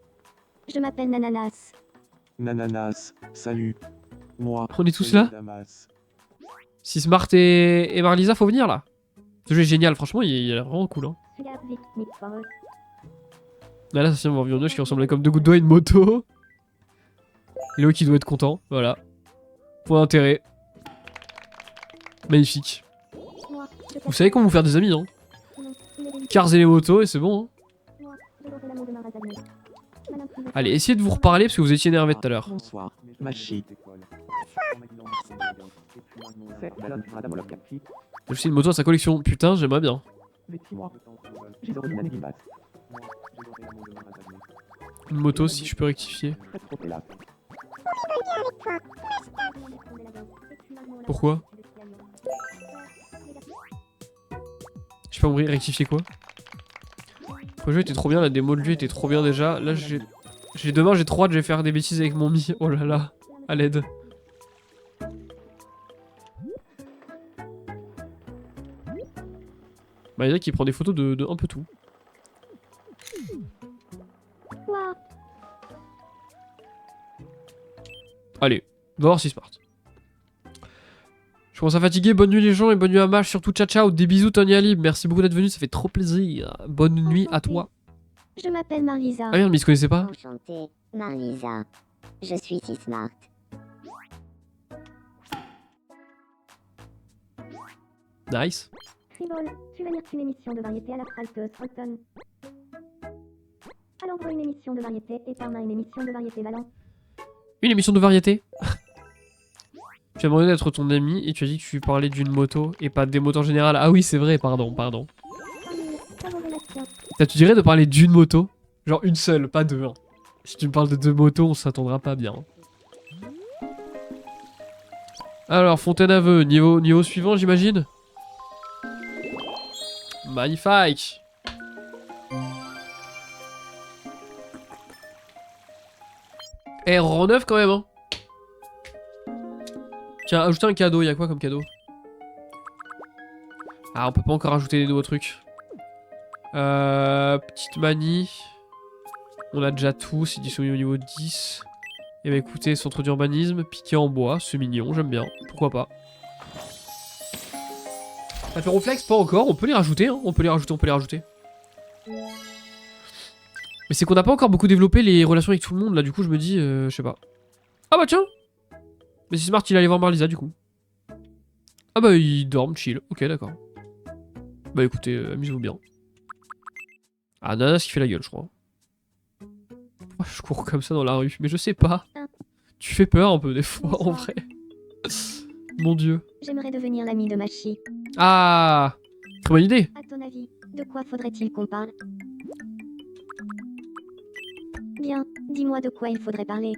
Je m'appelle Nananas. Nananas, salut. Moi. On est tous c'est là? Damas. Si Smart et Marlisa, faut venir là. Ce jeu est génial, franchement, il a l'air vraiment cool. Hein. Là, ça c'est un environnement qui ressemblait comme deux gouttes d'eau à une moto. Léo qui doit être content, voilà. Point d'intérêt. Magnifique. Vous savez comment vous faire des amis, hein. Cars et les motos, et c'est bon, hein. Allez, essayez de vous reparler parce que vous étiez énervé tout à l'heure. Bonsoir, Machi. C'est Madame Olopkaki. Je sais une moto à sa collection. Putain, j'aimerais bien. Vêtis-moi. J'ai Zorodine Anegibas. Une moto, si je peux rectifier. Très trop là. Pourquoi? Je peux me rectifier quoi? Le jeu était trop bien, la démo de lui était trop bien déjà. Là, demain, j'ai trop hâte, je vais faire des bêtises avec mon Mi. Oh là là, à l'aide. Bah, il y a qui prend des photos de un peu tout. Quoi? Allez, on va voir si Smart. Je commence à fatiguer, bonne nuit les gens et bonne nuit à Mash, surtout ciao ciao, des bisous Tony Alib, merci beaucoup d'être venu, ça fait trop plaisir. Bonne nuit à toi. Je m'appelle Marlisa. Ah merde, mais ils se connaissaient pas? Enchantée, Marlisa. Je suis si smart. Nice. Frivole, tu vas lire une émission de variété à la Fralteuse Holton. Alors pour une émission de variété et Parma une émission de variété Valent. Une émission de variété. Tu as demandé d'être ton ami et tu as dit que tu parlais d'une moto et pas des motos en général. Ah oui, c'est vrai, pardon. Ça te dirait de parler d'une moto? Genre une seule, pas deux. Hein. Si tu me parles de deux motos, on s'attendra pas bien. Alors, Fontaine-Aveu, niveau suivant, j'imagine? Magnifique. Eh, rang 9 quand même, hein. Tiens, ajouter un cadeau, il y a quoi comme cadeau? Ah, on peut pas encore ajouter des nouveaux trucs. Petite manie. On a déjà tout, c'est disponible au niveau 10. Et bah écoutez, centre d'urbanisme, piqué en bois, c'est mignon, j'aime bien, pourquoi pas. Affairoflex, pas encore, on peut les rajouter, hein. On peut les rajouter. Mais c'est qu'on n'a pas encore beaucoup développé les relations avec tout le monde, là, du coup je me dis, je sais pas. Ah bah tiens! Mais c'est Smart, il allait voir Marlisa, du coup. Ah bah ils dorment, chill, ok d'accord. Bah écoutez, amusez-vous bien. Ah, Nanas qui fait la gueule, je crois. Pourquoi je cours comme ça dans la rue? Mais je sais pas. Tu fais peur un peu des fois, en vrai. Mon dieu. J'aimerais devenir l'ami de Machi. Ah! Très bonne idée. À ton avis, De quoi faudrait-il qu'on parle? Bien, dis-moi de quoi il faudrait parler.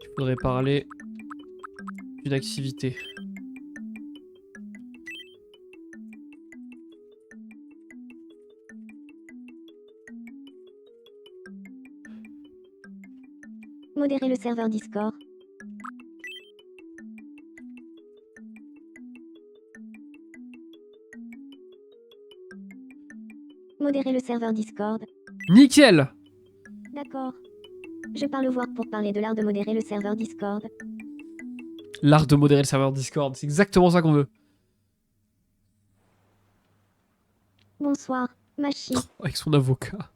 Il faudrait parler d'une activité. Modérer le serveur Discord. Modérer le serveur Discord. Nickel! D'accord. Je parle voir pour parler de l'art de modérer le serveur Discord. L'art de modérer le serveur Discord, c'est exactement ça qu'on veut. Bonsoir, Machi. Avec son avocat.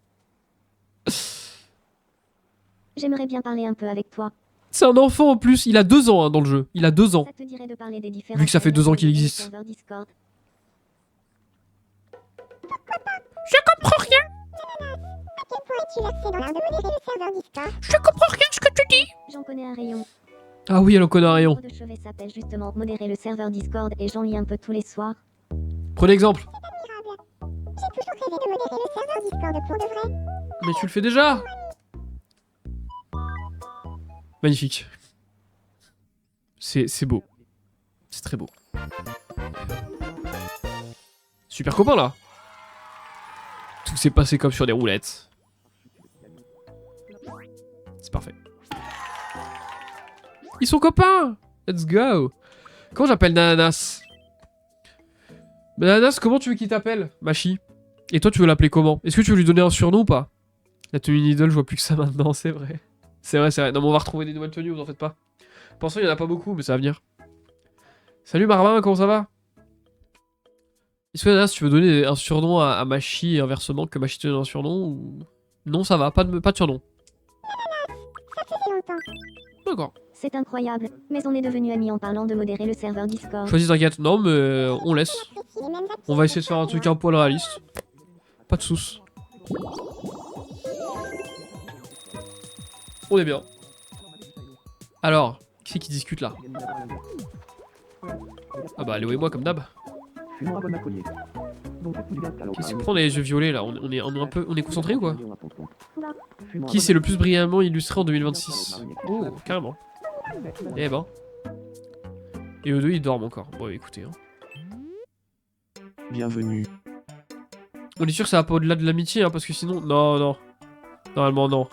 J'aimerais bien parler un peu avec toi. C'est un enfant en plus, il a 2 ans hein, dans le jeu. Il a 2 ans. Ça te dirait de parler des différents Vu que ça fait 2 ans qu'il serveurs existe. du serveur Discord. Je comprends rien! À quel point es-tu versé dans l'art de modérer le serveur Discord? Je comprends rien ce que tu dis! J'en connais un rayon. Ah oui, elle en connaît un Le rayon. cours de chevet s'appelle justement modérer le serveur Discord et j'en lis un peu tous les soirs. Prenez exemple. Admirable. J'ai toujours rêvé de modérer le serveur Discord pour de vrai. Mais tu le fais déjà! Magnifique. C'est beau. C'est très beau. Super copain là. Tout s'est passé comme sur des roulettes. C'est parfait. Ils sont copains! Let's go! Comment j'appelle Nananas? Nananas, comment tu veux qu'il t'appelle? Machi. Et toi, tu veux l'appeler comment? Est-ce que tu veux lui donner un surnom ou pas? La tenue Needle, je vois plus que ça maintenant, c'est vrai. C'est vrai, c'est vrai. Non, mais on va retrouver des nouvelles tenues, vous en faites pas. Pensons, il y en a pas beaucoup, mais ça va venir. Salut Marvin, comment ça va? Est-ce que Nananas, tu veux donner un surnom à Machi et inversement que Machi te donne un surnom ou... Non, ça va, pas de surnom. Ça faisait longtemps. D'accord. C'est incroyable, mais on est devenus amis en parlant de modérer le serveur Discord. Choisis, t'inquiète. Non, mais on laisse. Apprécie les mêmes activités On va essayer de faire un truc un poil réaliste. Pas de soucis. On est bien. Alors, qui c'est qui discute là? Ah bah Léo et moi comme d'hab. Qu'est-ce qui prend les yeux violets là? On est concentré ou quoi? Qui c'est le plus brillamment illustré en 2026? Oh, carrément. Eh ben. Et eux deux ils dorment encore. Bon écoutez. Hein. Bienvenue. On est sûr que ça va pas au-delà de l'amitié hein, parce que sinon... Non, non. Normalement non.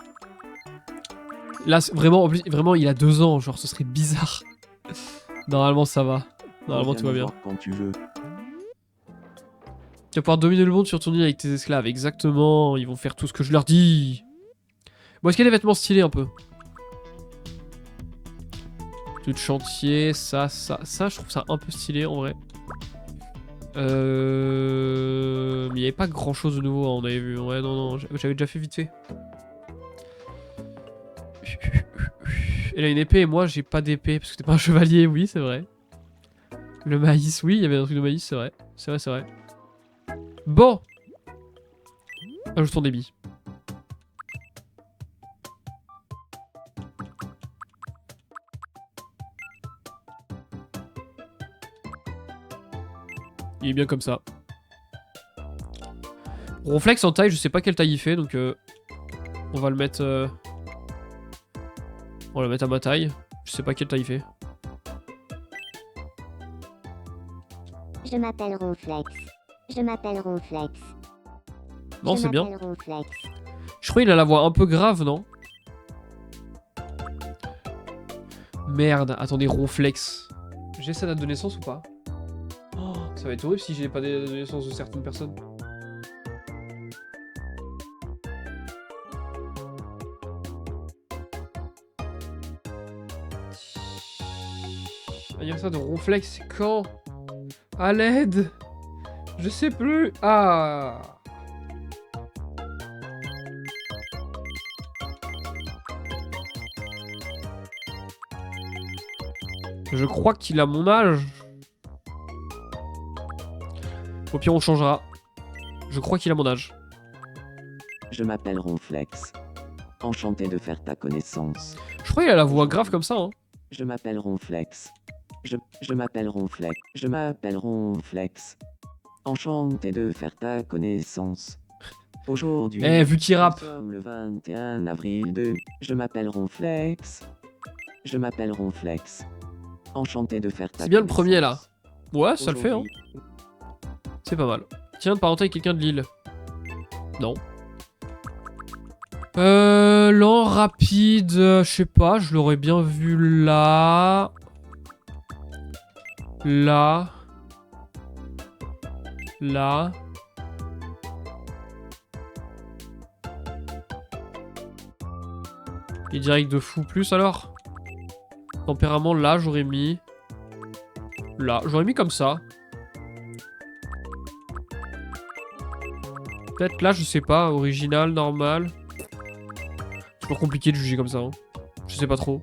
Là vraiment, vraiment il a 2 ans, genre ce serait bizarre. Normalement ça va. Normalement tout va bien. Quand tu veux. Tu vas pouvoir dominer le monde sur ton île avec tes esclaves, exactement. Ils vont faire tout ce que je leur dis. Bon, est-ce qu'il y a des vêtements stylés un peu? Tout de chantier, ça, je trouve ça un peu stylé en vrai. Mais il n'y avait pas grand chose de nouveau, hein, on avait vu. Ouais, non, j'avais déjà fait vite fait. Elle a une épée et moi j'ai pas d'épée parce que t'es pas un chevalier, oui, c'est vrai. Le maïs, oui, il y avait un truc de maïs, c'est vrai. C'est vrai, c'est vrai. Bon. Ajoute ton débit. Il est bien comme ça. Ronflex en taille, je sais pas quelle taille il fait, donc on va le mettre... On va le mettre à ma taille. Je sais pas quelle taille il fait. Je m'appelle Ronflex. Je m'appelle Ronflex. Non, c'est bien. Ronflex. Je crois qu'il a la voix un peu grave, non? Merde, attendez, Ronflex. J'ai sa date de naissance ou pas? Oh, ça va être horrible si j'ai pas de naissance de certaines personnes. Anniversaire de Ronflex, c'est quand? À l'aide! Je sais plus! Ah! Je crois qu'il a mon âge. Au pire, on changera. Je crois qu'il a mon âge. Je m'appelle Ronflex. Enchanté de faire ta connaissance. Je crois qu'il a la voix grave comme ça. Hein. Je m'appelle Ronflex. Je m'appelle Ronflex. Je m'appelle Ronflex. Enchanté de faire ta connaissance. Aujourd'hui, Eh, vu qu'il rappe. nous sommes le 21 avril 2. Je m'appelle Ronflex. Je m'appelle Ronflex. Enchanté de faire ta C'est bien le premier, là. connaissance. Ouais, ça le fait, hein. Aujourd'hui, C'est pas mal. Tiens de parenté avec quelqu'un de Lille. Non. Lent, rapide, je sais pas, je l'aurais bien vu là. Là. Là. Et direct de fou plus alors. Tempérament là, j'aurais mis. Là, j'aurais mis comme ça. Peut-être là, je sais pas, original, normal. C'est pas compliqué de juger comme ça. Hein. Je sais pas trop.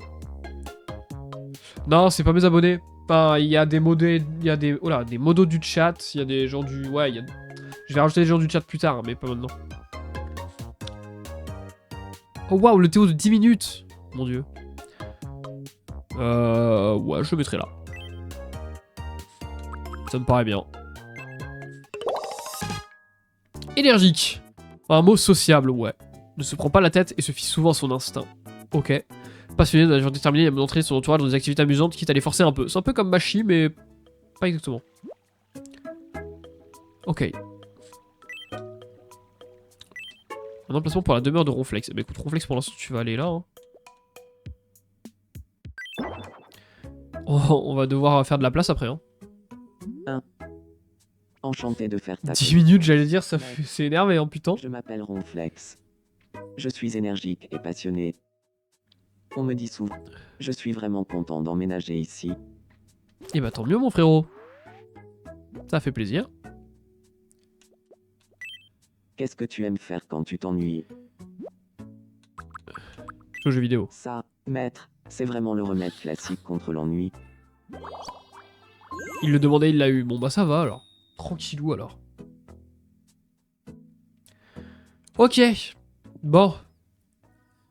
Non, c'est pas mes abonnés. Enfin, il y a des modés, il y a des, oh là, des modos du chat. Il y a des gens du, ouais, il y a. Je vais rajouter des gens du chat plus tard, hein, mais pas maintenant. Oh waouh, le Théo de 10 minutes. Mon dieu. Ouais, je le mettrai là. Ça me paraît bien. Énergique. Un mot sociable, ouais. Ne se prend pas la tête et se fie souvent à son instinct. Ok. Passionné d'un genre déterminé, il aime montrer son entourage dans des activités amusantes, quitte à les forcer un peu. C'est un peu comme Machi, mais pas exactement. Ok. Un emplacement pour la demeure de Ronflex. Bah écoute, Ronflex, pour l'instant, tu vas aller là. Hein. Oh, on va devoir faire de la place après. Hein. enchanté de faire ta 10 minutes, j'allais dire, ça fait... c'est énervé, hein, putain. Je m'appelle Ronflex. Je suis énergique et passionné. On me dit souvent. Je suis vraiment content d'emménager ici. Et bah tant mieux, mon frérot. Ça fait plaisir. Qu'est-ce que tu aimes faire quand tu t'ennuies? Jouer aux jeux vidéo. Ça, maître, c'est vraiment le remède classique contre l'ennui. Il le demandait, il l'a eu. Bon bah ça va alors. Tranquillou alors. Ok. Bon.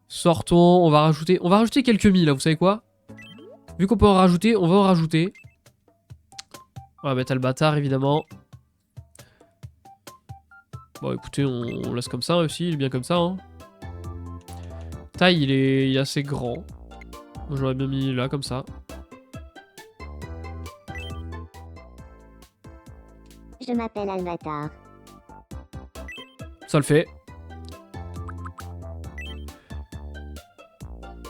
Sortons, on va rajouter quelques mille là, vous savez quoi? Vu qu'on peut en rajouter, on va en rajouter. On va mettre Albatar évidemment. Bon écoutez, on laisse comme ça aussi, il est bien comme ça. Hein. Taille, il est assez grand. J'aurais bien mis là comme ça. Je m'appelle Albatar. Ça le fait.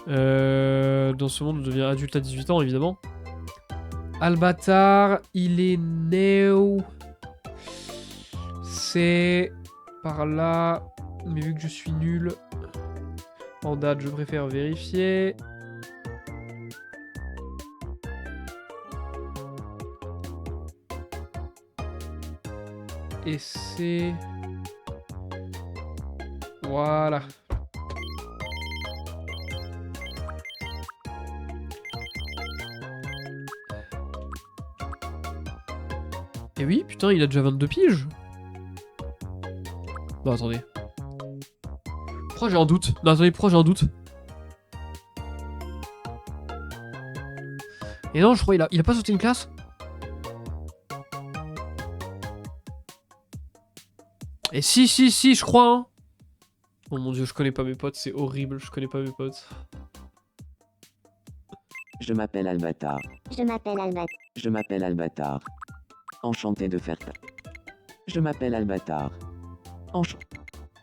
Dans ce monde, on devient adulte à 18 ans, évidemment. Albatar, il est néo. C'est par là. Mais vu que je suis nul, en date, je préfère vérifier. Et c'est... Voilà. Et oui, putain, il a déjà 22 piges. Non, attendez. Pourquoi j'ai un doute? Non, attendez, pourquoi j'ai un doute? Et non, je crois il a pas sauté une classe? Et si, je crois, hein. Oh mon dieu, je connais pas mes potes, c'est horrible, je connais pas mes potes. Je m'appelle Albatar. Je m'appelle Albatar. Je m'appelle Albatar. Enchanté de faire ta... Je m'appelle Albatar.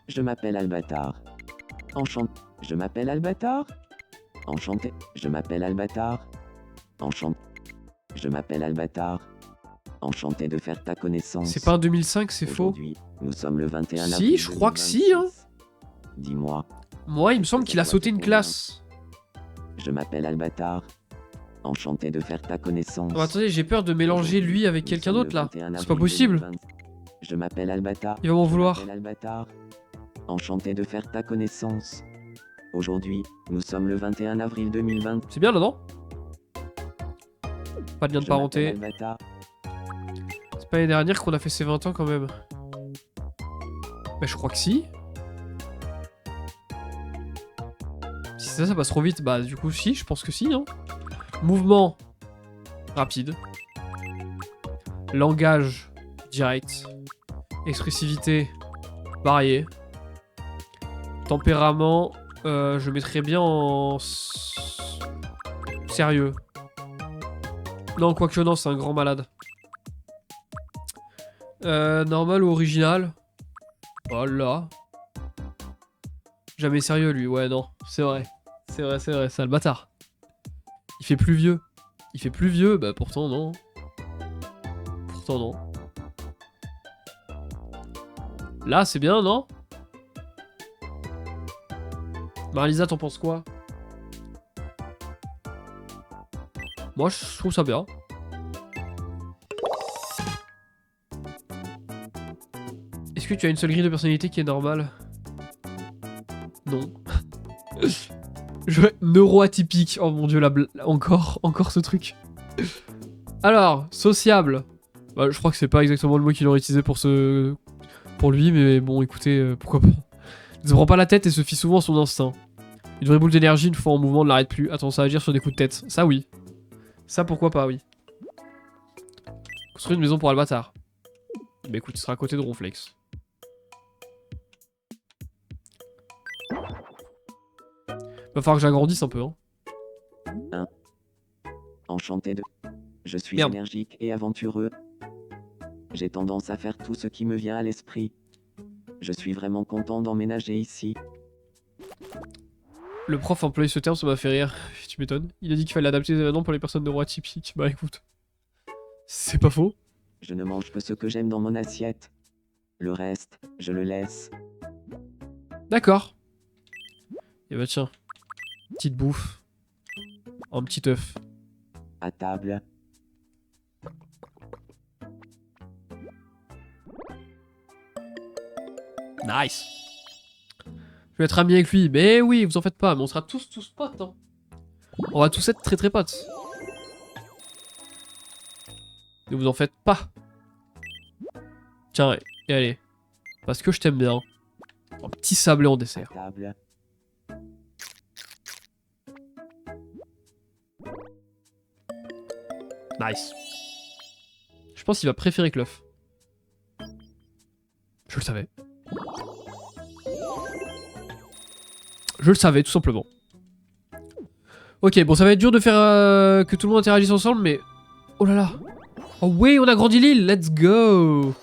Je m'appelle Albatar. Enchanté. Je m'appelle Albatar. Enchanté. Je m'appelle Albatar. Enchanté. Je m'appelle Albatar. Enchanté de faire ta connaissance. C'est pas un 2005, c'est faux. Aujourd'hui, nous sommes le 21 Si, avril je crois que si, 2026. hein. Dis-moi, Moi, il me semble qu'il a sauté une classe. je m'appelle Albatar. Enchanté de faire ta connaissance. Oh, attendez, j'ai peur de mélanger lui avec Nous quelqu'un sommes d'autre le là. 21 C'est pas avril possible. 2020. Je m'appelle Albatar. Il va m'en Je vouloir. m'appelle Albatar. Enchanté de faire ta connaissance. Aujourd'hui, nous sommes le 21 avril 2020. C'est bien là, non? Pas de lien de Je parenté. m'appelle Albatar. C'est pas l'année dernière qu'on a fait ses 20 ans quand même. Bah je crois que si. Si ça passe trop vite, bah du coup si, je pense que si. Hein. Mouvement. rapide. Langage, direct. Expressivité, variée. Tempérament, je mettrais bien en... sérieux. Non, quoique non, c'est un grand malade. Normal ou original? Voilà. Jamais sérieux, lui. Ouais, non. C'est vrai. C'est vrai, c'est vrai. C'est le bâtard. Il fait plus vieux. Il fait plus vieux? Bah pourtant, non. Pourtant, non. Là, c'est bien, non? Marlisa, t'en penses quoi? Moi, je trouve ça bien. Est-ce que tu as une seule grille de personnalité qui est normale? Non. Neuroatypique. Oh mon dieu, encore ce truc. Alors, sociable. Bah, je crois que c'est pas exactement le mot qu'il aurait utilisé pour lui, mais bon, écoutez, pourquoi pas. Il se prend pas la tête et se fie souvent à son instinct. Une vraie boule d'énergie, une fois en mouvement, ne l'arrête plus. Attends, ça va agir sur des coups de tête. Ça, oui. Ça, pourquoi pas, oui. Construire une maison pour Albatar. Bah écoute, il sera à côté de Ronflex. Va falloir que j'agrandisse un peu, hein. Enchanté de... Je suis Merde. énergique et aventureux. J'ai tendance à faire tout ce qui me vient à l'esprit. Je suis vraiment content d'emménager ici. Le prof a employé ce terme, ça m'a fait rire. Tu m'étonnes. Il a dit qu'il fallait adapter les événements pour les personnes neuroatypiques. Bah écoute. C'est pas faux. Je ne mange que ce que j'aime dans mon assiette. Le reste, je le laisse. D'accord. Et bah tiens. Petite bouffe. Un petit œuf. À table. Nice. Je vais être ami avec lui. Mais oui, vous en faites pas. Mais on sera tous potes. Hein. On va tous être très potes. Ne vous en faites pas. Tiens, et allez. Parce que je t'aime bien. Un petit sablé en À dessert. table. Nice. Je pense qu'il va préférer que l'œuf. Je le savais. Je le savais, tout simplement. Ok, bon, ça va être dur de faire que tout le monde interagisse ensemble, mais... Oh là là. Oh oui, on a grandi l'île. Let's go.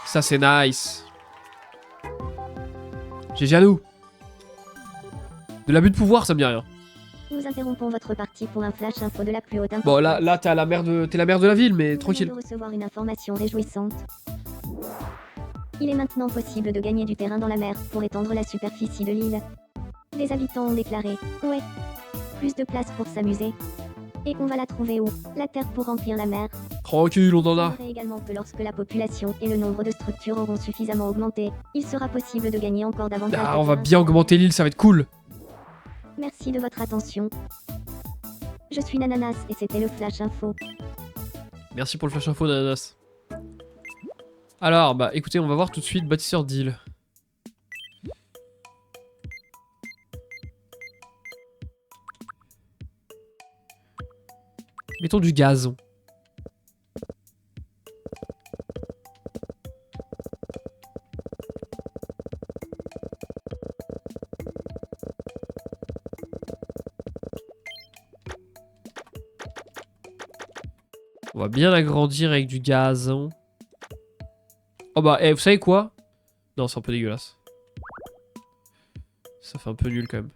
Ça, c'est nice. GG à nous. De l'abus de pouvoir, ça me dit rien. Nous interrompons votre partie pour un flash info de la plus haute importance. Bon, là t'es la mère de la ville, mais Nous tranquille. venons de recevoir une information réjouissante. Il est maintenant possible de gagner du terrain dans la mer pour étendre la superficie de l'île. Les habitants ont déclaré « Ouais, plus de place pour s'amuser. Et on va la trouver où? La terre pour remplir la mer. » Tranquille, on en Il a. faudrait également que lorsque la population et le nombre de structures auront suffisamment augmenté, il sera possible de gagner encore davantage Ah, de on va terrain. bien augmenter l'île, ça va être cool. Merci de votre attention. Je suis Nananas et c'était le Flash Info. Merci pour le flash info d'Ananas. Alors, bah écoutez, on va voir tout de suite bâtisseur d'île. Mettons du gazon. On va bien l'agrandir avec du gazon. Oh bah, vous savez quoi? Non, c'est un peu dégueulasse. Ça fait un peu nul quand même.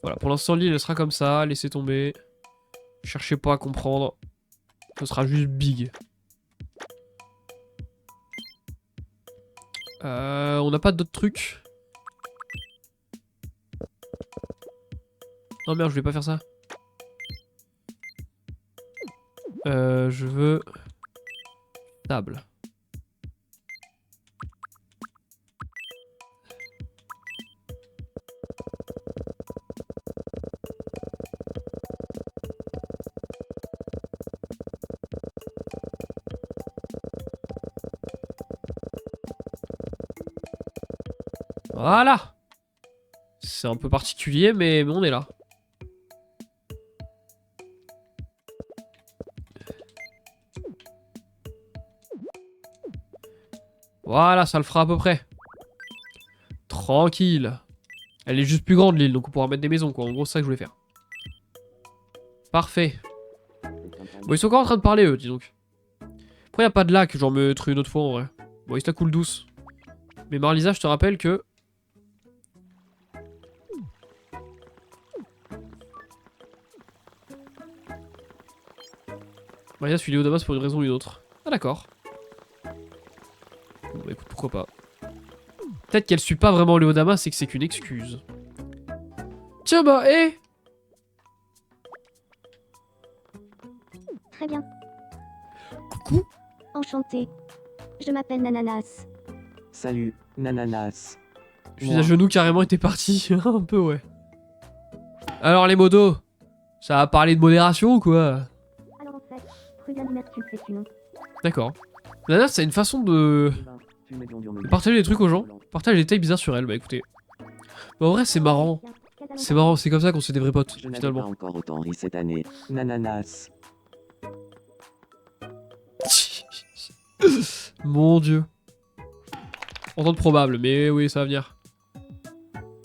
Voilà, pour l'instant l'île elle sera comme ça, laissez tomber. Cherchez pas à comprendre. Ce sera juste big. On n'a pas d'autres trucs. Non merde, je vais pas faire ça. Je veux... Table. Voilà. C'est un peu particulier, mais on est là. Voilà, ça le fera à peu près. Tranquille. Elle est juste plus grande l'île, donc on pourra mettre des maisons, quoi. En gros, c'est ça que je voulais faire. Parfait. Bon, ils sont encore en train de parler, eux, dis donc. Pourquoi y a pas de lac? J'en mettrai une autre fois, en vrai. Bon, ils se la coulent douce. Mais Marlisa, je te rappelle que... Marlisa suit Léo Damas pour une raison ou une autre. Ah, d'accord. Bon, bah écoute, pourquoi pas. Peut-être qu'elle suit pas vraiment Léo Damas et que c'est qu'une excuse. Tiens, bah, hé! Très bien. Coucou! Enchanté. Je m'appelle Nananas. Salut, Nananas. Je suis à genoux carrément et t'es parti. Un peu, ouais. Alors, les modos, ça a parlé de modération ou quoi? Alors en fait, Ruben Mercule fait une. D'accord. Nananas, c'est une façon de partager des trucs aux gens. Partage des détails bizarres sur elle. Bah écoutez. Bah, en vrai, c'est marrant. C'est marrant, c'est comme ça qu'on se fait des vrais potes, Je n'avais pas finalement. encore autant ri cette année. Nananas. Mon dieu. Entente probable, mais oui, ça va venir.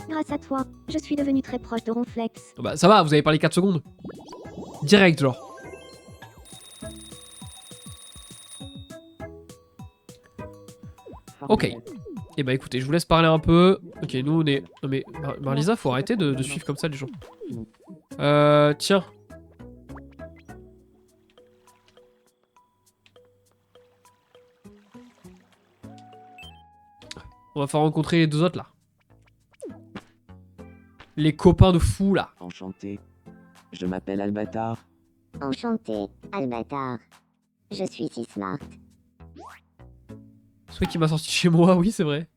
Grâce à toi, je suis devenu très proche de Ronflex. Bah ça va, vous avez parlé 4 secondes. Direct, genre. Ok. Et bah écoutez, je vous laisse parler un peu. Ok, nous on est... Non mais Marlisa, faut arrêter de suivre comme ça les gens. Tiens. On va faire rencontrer les deux autres là. Les copains de fou là. Enchanté. Je m'appelle Albatar. Enchanté, Albatar. Je suis si smart. Celui qui m'a sorti de chez moi, oui c'est vrai.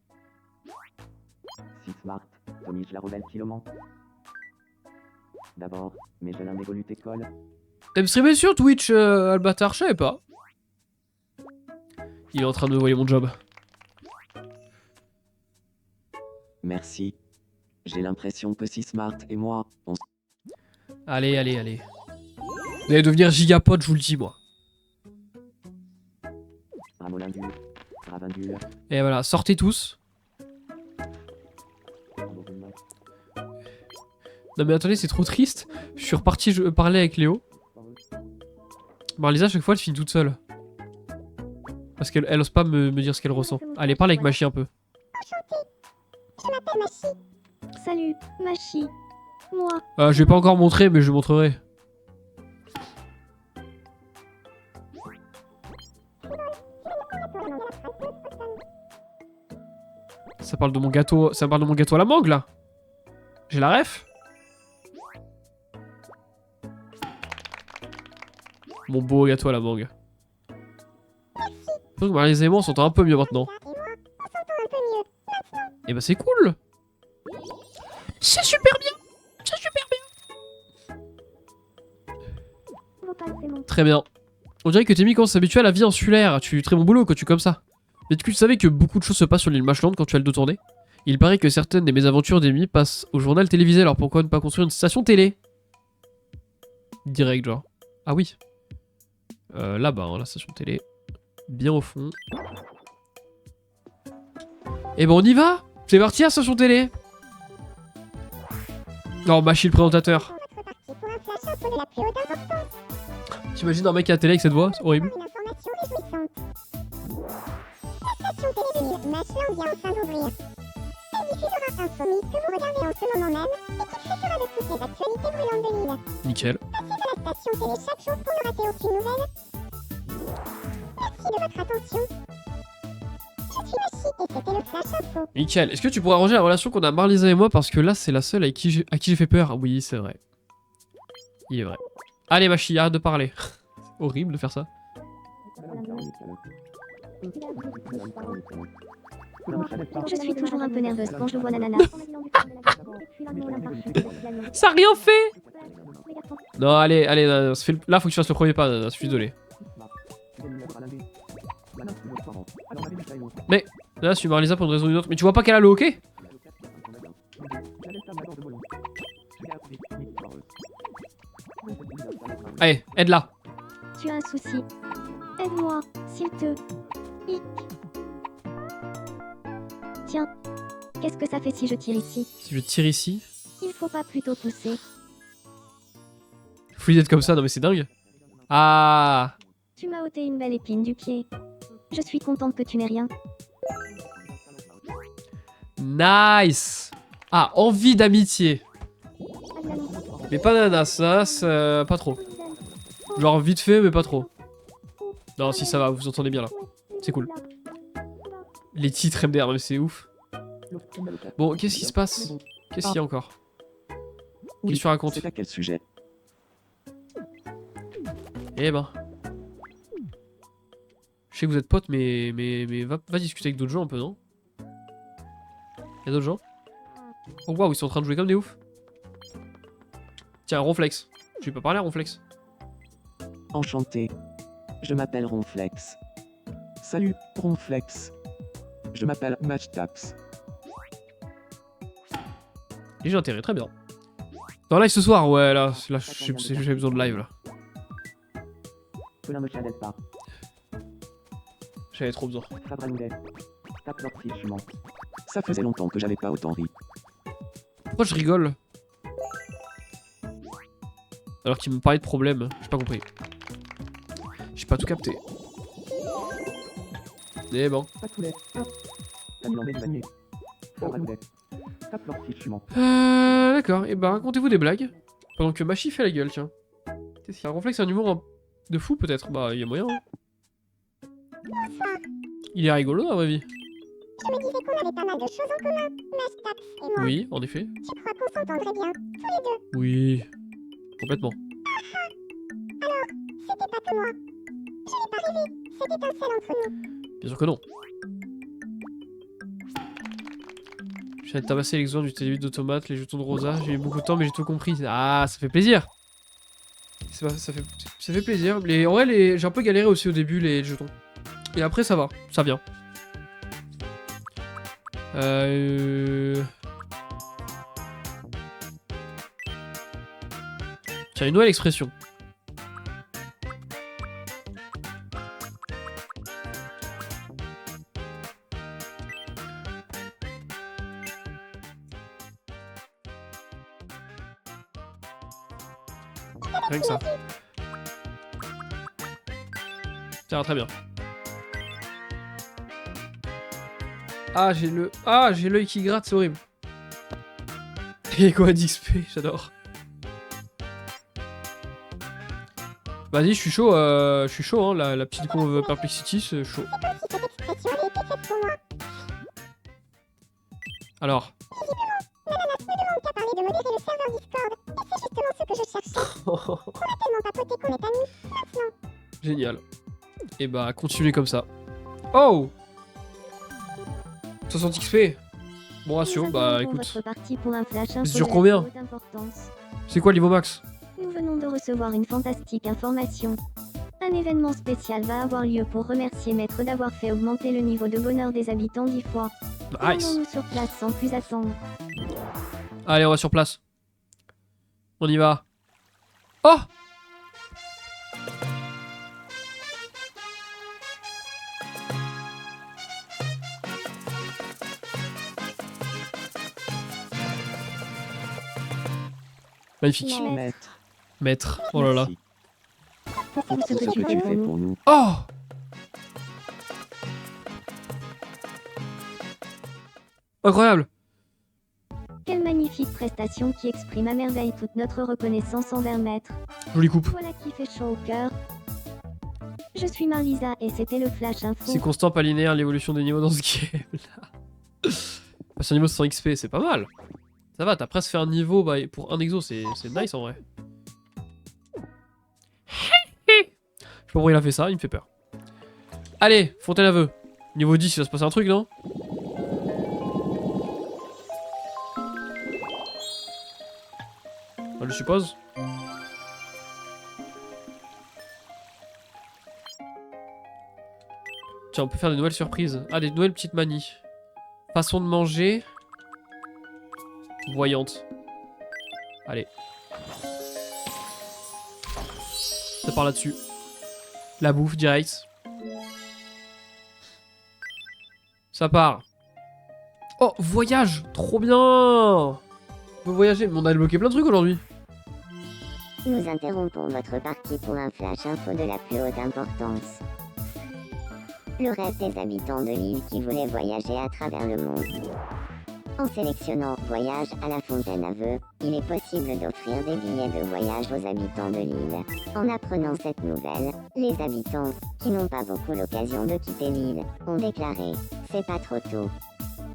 Si smart. Tommy la rebelle Kiloman. D'abord, mais je l'un évolue école. T'aimes streamer sur Twitch, Albatar? Je savais pas. Il est en train de me voler mon job. Merci. J'ai l'impression que Si Smart et moi, on Allez, allez, allez. Vous allez devenir gigapod, je vous le dis moi. Ramolindule. Ravindule. Et voilà, sortez tous. Non mais attendez, c'est trop triste. Je suis reparti parler avec Léo. Marlisa, chaque fois, elle finit toute seule. Parce qu'elle ose pas me dire ce qu'elle ressent. Allez, parle avec Machi un peu. Je m'appelle Machi. Salut, Machi. Moi, Je vais pas encore montrer, mais je montrerai. Ça parle de mon gâteau. Ça parle de mon gâteau à la mangue là. J'ai la ref. Mon beau gâteau à la mangue. Je pense que Marlisa et moi on s'entend un peu mieux maintenant. Et moi, on s'entend un peu mieux. Et bah c'est cool. C'est super bien. C'est super bien. Vocal, c'est mon. Très bien. On dirait que Temi commence à s'habituer à la vie insulaire. Tu fais très bon boulot quand tu es comme ça. Mais tu savais que beaucoup de choses se passent sur l'île Mashland quand tu as le dos tourné? Il paraît que certaines des mésaventures d'Amy passent au journal télévisé, alors pourquoi ne pas construire une station télé? Direct, genre. Ah oui. Là-bas, hein, la station télé. Bien au fond. Et ben on y va. C'est parti la station télé. Non, Machi le présentateur. Votre parti pour un flash info de la plus haute importance. T'imagines un mec à la télé avec cette voix? C'est horrible. Une information réjouissante. La station télé de l'île Mashland vient enfin d'ouvrir. Elle diffusera un sommet que vous regardez en ce moment même et qui traitera de toutes les actualités brûlantes de l'île. Nickel. Passez à la station télé chaque jour pour ne rater aucune nouvelle. Merci de votre attention. Je suis Machi et c'était le flash info. Nickel. Est-ce que tu pourrais arranger la relation qu'on a Marlisa et moi? Parce que là, c'est la seule avec qui j'ai fait peur. Oui, c'est vrai. Il est vrai. Allez, Machi, arrête de parler. C'est horrible de faire ça. Je suis toujours un peu nerveuse quand je vois Nananas. Ça a rien fait. Non, allez, allez, là, là, faut que tu fasses le premier pas. Je suis désolé. Mais là, je suis Marlisa pour une raison ou une autre. Mais tu vois pas qu'elle a le hockey? Allez, aide-la. Tu as un souci. Aide-moi, s'il te... Hic. Tiens. Qu'est-ce que ça fait si je tire ici? Si je tire ici. Il faut pas plutôt pousser. Faut d'être comme ça, non mais c'est dingue. Ah. Tu m'as ôté une belle épine du pied. Je suis contente que tu n'aies rien. Nice. Ah, envie d'amitié. Mais pas d'ananas, pas trop. Genre vite fait, mais pas trop. Non, si ça va, vous entendez bien là. C'est cool. Les titres MDR, mais c'est ouf. Bon, qu'est-ce qui se passe? Qu'est-ce qu'il y a encore? Qu'est-ce que tu racontes? C'est à quel sujet? Eh ben. Je sais que vous êtes potes, mais va discuter avec d'autres gens un peu, non? Y'a d'autres gens? Oh waouh, ils sont en train de jouer comme des oufs. Tiens, Ronflex. Tu peux parler à Ronflex? Enchanté. Je m'appelle Ronflex. Salut, Ronflex. Je m'appelle Matchtaps. Et j'ai intérêt, très bien. Dans live ce soir, ouais, là j'ai besoin de live là. Cela me challenge pas. J'avais trop besoin. Ça faisait longtemps que j'avais pas autant ri. Pourquoi je rigole? Alors qu'il me parlait de problème, j'ai pas compris. J'ai pas tout capté. Mais bon. D'accord, et bah racontez-vous des blagues. Pendant que Machi fait la gueule, tiens. Qu'est-ce qu'il y a? Un Ronflex, un humour de fou peut-être? Bah, il y a moyen. Hein. Il est rigolo dans la vraie vie. Je me disais qu'on avait pas mal de choses en commun, Matchtaps et moi. Oui, en effet. Tu crois qu'on s'entendrait bien, tous les deux? Oui. Complètement. C'était pas que moi. Je n'ai pas rêvé, cette étincelle entre nous. Bien sûr que non. Je viens de tabasser l'exemple du téléviseur d'automate, les jetons de Rosa. J'ai eu beaucoup de temps, mais j'ai tout compris. Ah, ça fait plaisir. Ça fait plaisir. En vrai, j'ai un peu galéré aussi au début, les jetons. Et après, ça va. Ça vient. Tiens, une nouvelle expression. Rien que ça. Ça va très bien. Ah, j'ai l'œil qui gratte, c'est horrible. Et quoi d'XP, j'adore. Vas-y, je suis chaud, hein, la petite conve Perplexity, c'est chaud. C'est comme si cette expression avait été faite pour moi. Alors. L'ananas ne demande qu'à parler de modérer le serveur Discord. Et c'est justement ce que je cherchais. On a tellement papoté qu'on est amis. Maintenant. Génial. Et bah, continuez comme ça. Oh 60 XP. Bon ratio, bah écoute. C'est sur combien? C'est quoi le niveau max? Nous venons de recevoir une fantastique information. Un événement spécial va avoir lieu pour remercier Maître d'avoir fait augmenter le niveau de bonheur des habitants 10 fois. Nice. Rendons-nous sur place sans plus attendre. Allez, on va sur place. On y va. Oh! Magnifique. Maître. Maître. Oh là là. Merci Pour pour ce tout que tu fais pour nous. pour nous. Oh! Incroyable. Quelle magnifique prestation qui exprime à merveille toute notre reconnaissance envers Maître. Jolie coupe. Voilà qui fait chaud au cœur. Je suis Marlisa et c'était le Flash Info. C'est constant, pas linéaire l'évolution des niveaux dans ce game là. Passer un niveau 100 XP, c'est pas mal. Ça va, t'as presque fait un niveau bah, pour un exo, c'est nice en vrai. Je sais pas pourquoi il a fait ça, il me fait peur. Allez, Fontaine à vœux. Niveau 10, il va se passer un truc, non? Je suppose. Tiens, on peut faire des nouvelles surprises. Ah, des nouvelles petites manies. Façon de manger. Voyante. Allez. part là-dessus. La bouffe, direct. Ça part. Oh, voyage. Trop bien. On peut voyager. Mais on a débloqué plein de trucs aujourd'hui. Nous interrompons votre partie pour un flash info de la plus haute importance. Le rêve des habitants de l'île qui voulaient voyager à travers le monde. En sélectionnant Voyage à la Fontaine à Vœux, il est possible d'offrir des billets de voyage aux habitants de l'île. En apprenant cette nouvelle, les habitants, qui n'ont pas beaucoup l'occasion de quitter l'île, ont déclaré « C'est pas trop tôt.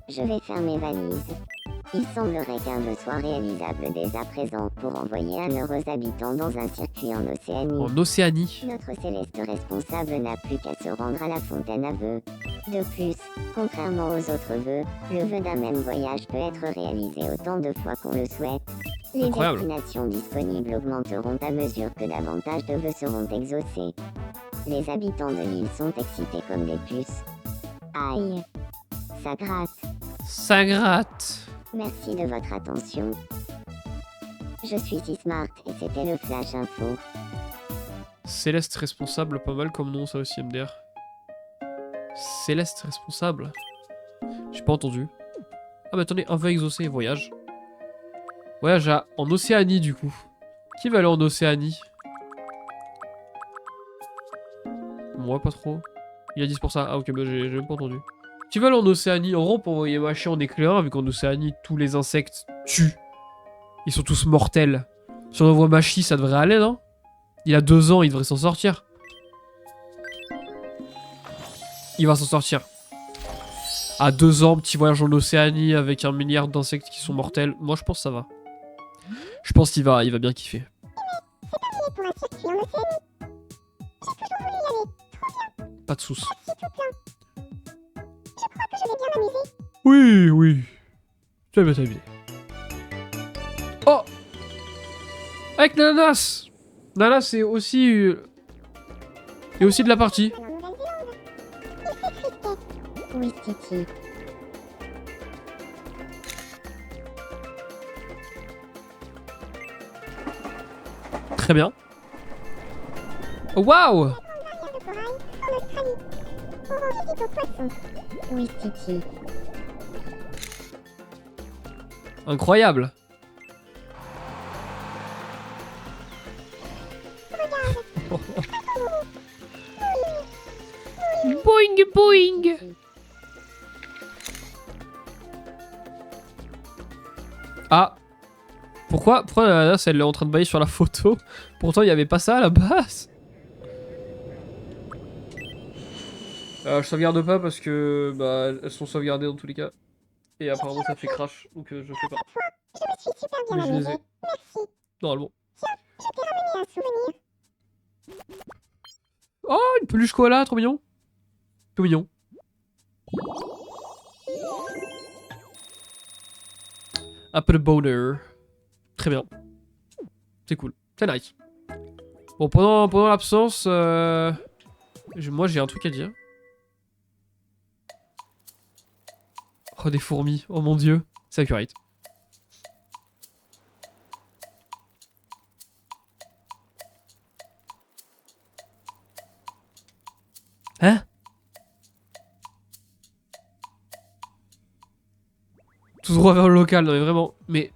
Je vais faire mes valises ». Il semblerait qu'un vœu soit réalisable dès à présent pour envoyer un heureux habitant dans un circuit en Océanie. En Océanie. Notre céleste responsable n'a plus qu'à se rendre à la fontaine à vœux. De plus, contrairement aux autres vœux, le vœu d'un même voyage peut être réalisé autant de fois qu'on le souhaite. Les Incroyable. destinations disponibles augmenteront à mesure que davantage de vœux seront exaucés. Les habitants de l'île sont excités comme des puces. Aïe, ça gratte. Ça gratte. Merci de votre attention. Je suis si smart et c'était le Flash Info. Céleste responsable, pas mal comme nom ça aussi MDR. Céleste responsable. J'ai pas entendu. Ah mais attendez, un vœu exaucé, voyage. Voyage en Océanie du coup. Qui va aller en Océanie? Moi pas trop. Il a 10 pour ça. Ah ok, bah j'ai même pas entendu. Qui va aller en Océanie? En gros pour envoyer ma chien en éclaireur, vu qu'en Océanie tous les insectes tuent. Ils sont tous mortels. Si on envoie Machi, ça devrait aller, non? Il a 2 ans, il devrait s'en sortir. Il va s'en sortir. À 2 ans, petit voyage en Océanie avec 1 milliard d'insectes qui sont mortels. Moi, je pense que ça va. Je pense qu'il va bien kiffer. C'est pour un circuit en Océanie. J'ai toujours voulu y aller. Pas de soucis. C'est tout plein. Je crois que je vais bien m'amuser. Oui, oui. Tu vas bien t'amuser. Oh! Avec l'ananas! L'ananas, c'est aussi... Et aussi de la partie. En Nouvelle-Zélande. Il fait frisquet. Oui, Titi. Très bien. Oh, waouh! Barrière de corail en Australie. On rend visite aux poissons. Oui, Titi. Incroyable. Boing, boing. Ah. Pourquoi l'ananas, elle est en train de bailler sur la photo? Pourtant, il n'y avait pas ça à la base. Je sauvegarde pas parce que bah, elles sont sauvegardées dans tous les cas. Et apparemment, ça fait crash. Donc, je fais pas. Je me suis super bien Mais je les amusée. ai. Merci. Normalement. Je t'ai ramené un souvenir. Oh, une peluche koala, trop mignon. Tout mignon. Apple boner. Très bien. C'est cool. C'est nice. Bon, pendant l'absence, moi j'ai un truc à dire. Oh, des fourmis. Oh mon dieu. C'est accurate. Hein? Tout droit vers le local, non mais vraiment. Mais.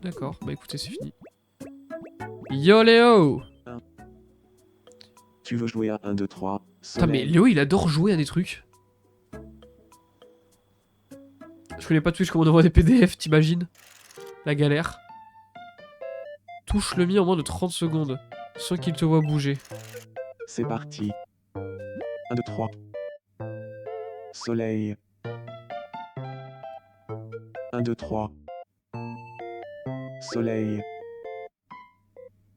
D'accord, bah écoutez, c'est fini. Yo Léo! Tu veux jouer à 1, 2, 3, Putain, mais Léo il adore jouer à des trucs. Je connais pas Twitch, comment on envoie des PDF, t'imagines? La galère. Touche le mi en moins de 30 secondes, sans qu'il te voit bouger. C'est parti. 1, 2, 3. Soleil. 1, 2, 3. Soleil.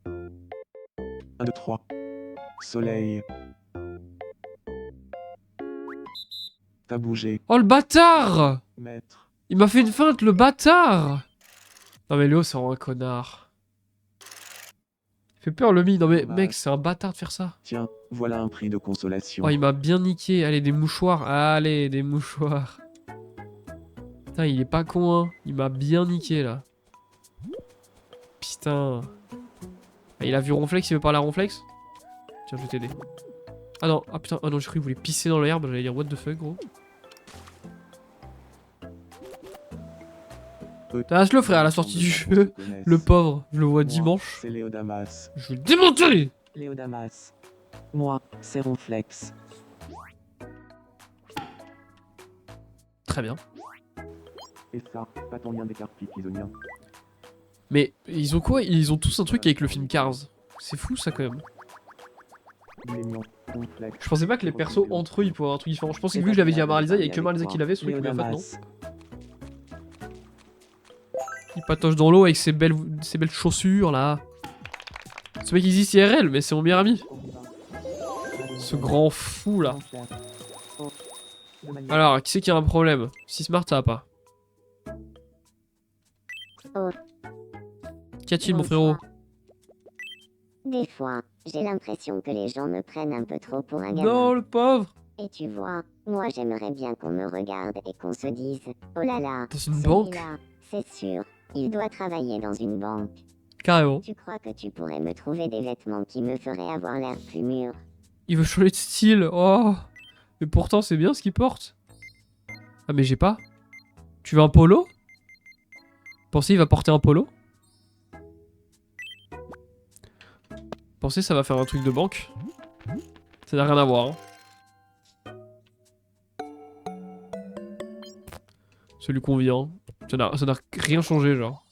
1, 2, 3. Soleil. T'as bougé, Oh le bâtard! maître. Il m'a fait une feinte, le bâtard! Non mais Léo c'est vraiment un connard. Il fait peur le mi, non mais mec c'est un bâtard de faire ça. Tiens, voilà un prix de consolation. Oh il m'a bien niqué, allez des mouchoirs, allez des mouchoirs. Putain il est pas con hein, il m'a bien niqué là. Putain. Ah, il a vu Ronflex, il veut parler à Ronflex? Tiens, je vais t'aider. Ah non, ah putain, ah non, j'ai cru qu'il voulait pisser dans l'herbe. J'allais dire what the fuck, gros. Tasse-le, frère, à la sortie du jeu. Le pauvre, je le vois dimanche. C'est Léodamas. Je vais le démonter. Léodamas. Moi, c'est Ronflex. Très bien. Et ça, pas ton lien des cartes pisonien. Mais ils ont quoi? Ils ont tous un truc avec le film Cars. C'est fou ça quand même. Il est mignon, Ronflex. Je pensais pas que les persos entre eux ils pouvaient avoir un truc différent. Je pensais que vu que je l'avais dit à Marlisa, il y avait que Marlisa qui l'avait, celui qui l'avait pas, non? Il patoche dans l'eau avec ses belles chaussures là. Ce mec existe IRL, mais c'est mon meilleur ami. Ce grand fou là. Alors, qui c'est qui a un problème? Si Smart ça va pas. Oh. Qu'y a-t-il mon frérot? Des fois, j'ai l'impression que les gens me prennent un peu trop pour un gamin. Non, le pauvre. Et tu vois, moi j'aimerais bien qu'on me regarde et qu'on se dise, oh là là, Dans une banque? celui-là, c'est sûr, il doit travailler dans une banque. Carrément. Tu crois que tu pourrais me trouver des vêtements qui me feraient avoir l'air plus mûr? Il veut changer de style. Oh. Mais pourtant c'est bien ce qu'il porte. Ah mais j'ai pas. Tu veux un polo? Pensez il va porter un polo? Pensez ça va faire un truc de banque? Ça n'a rien à voir. Hein. Ça lui convient. Ça n'a rien changé genre.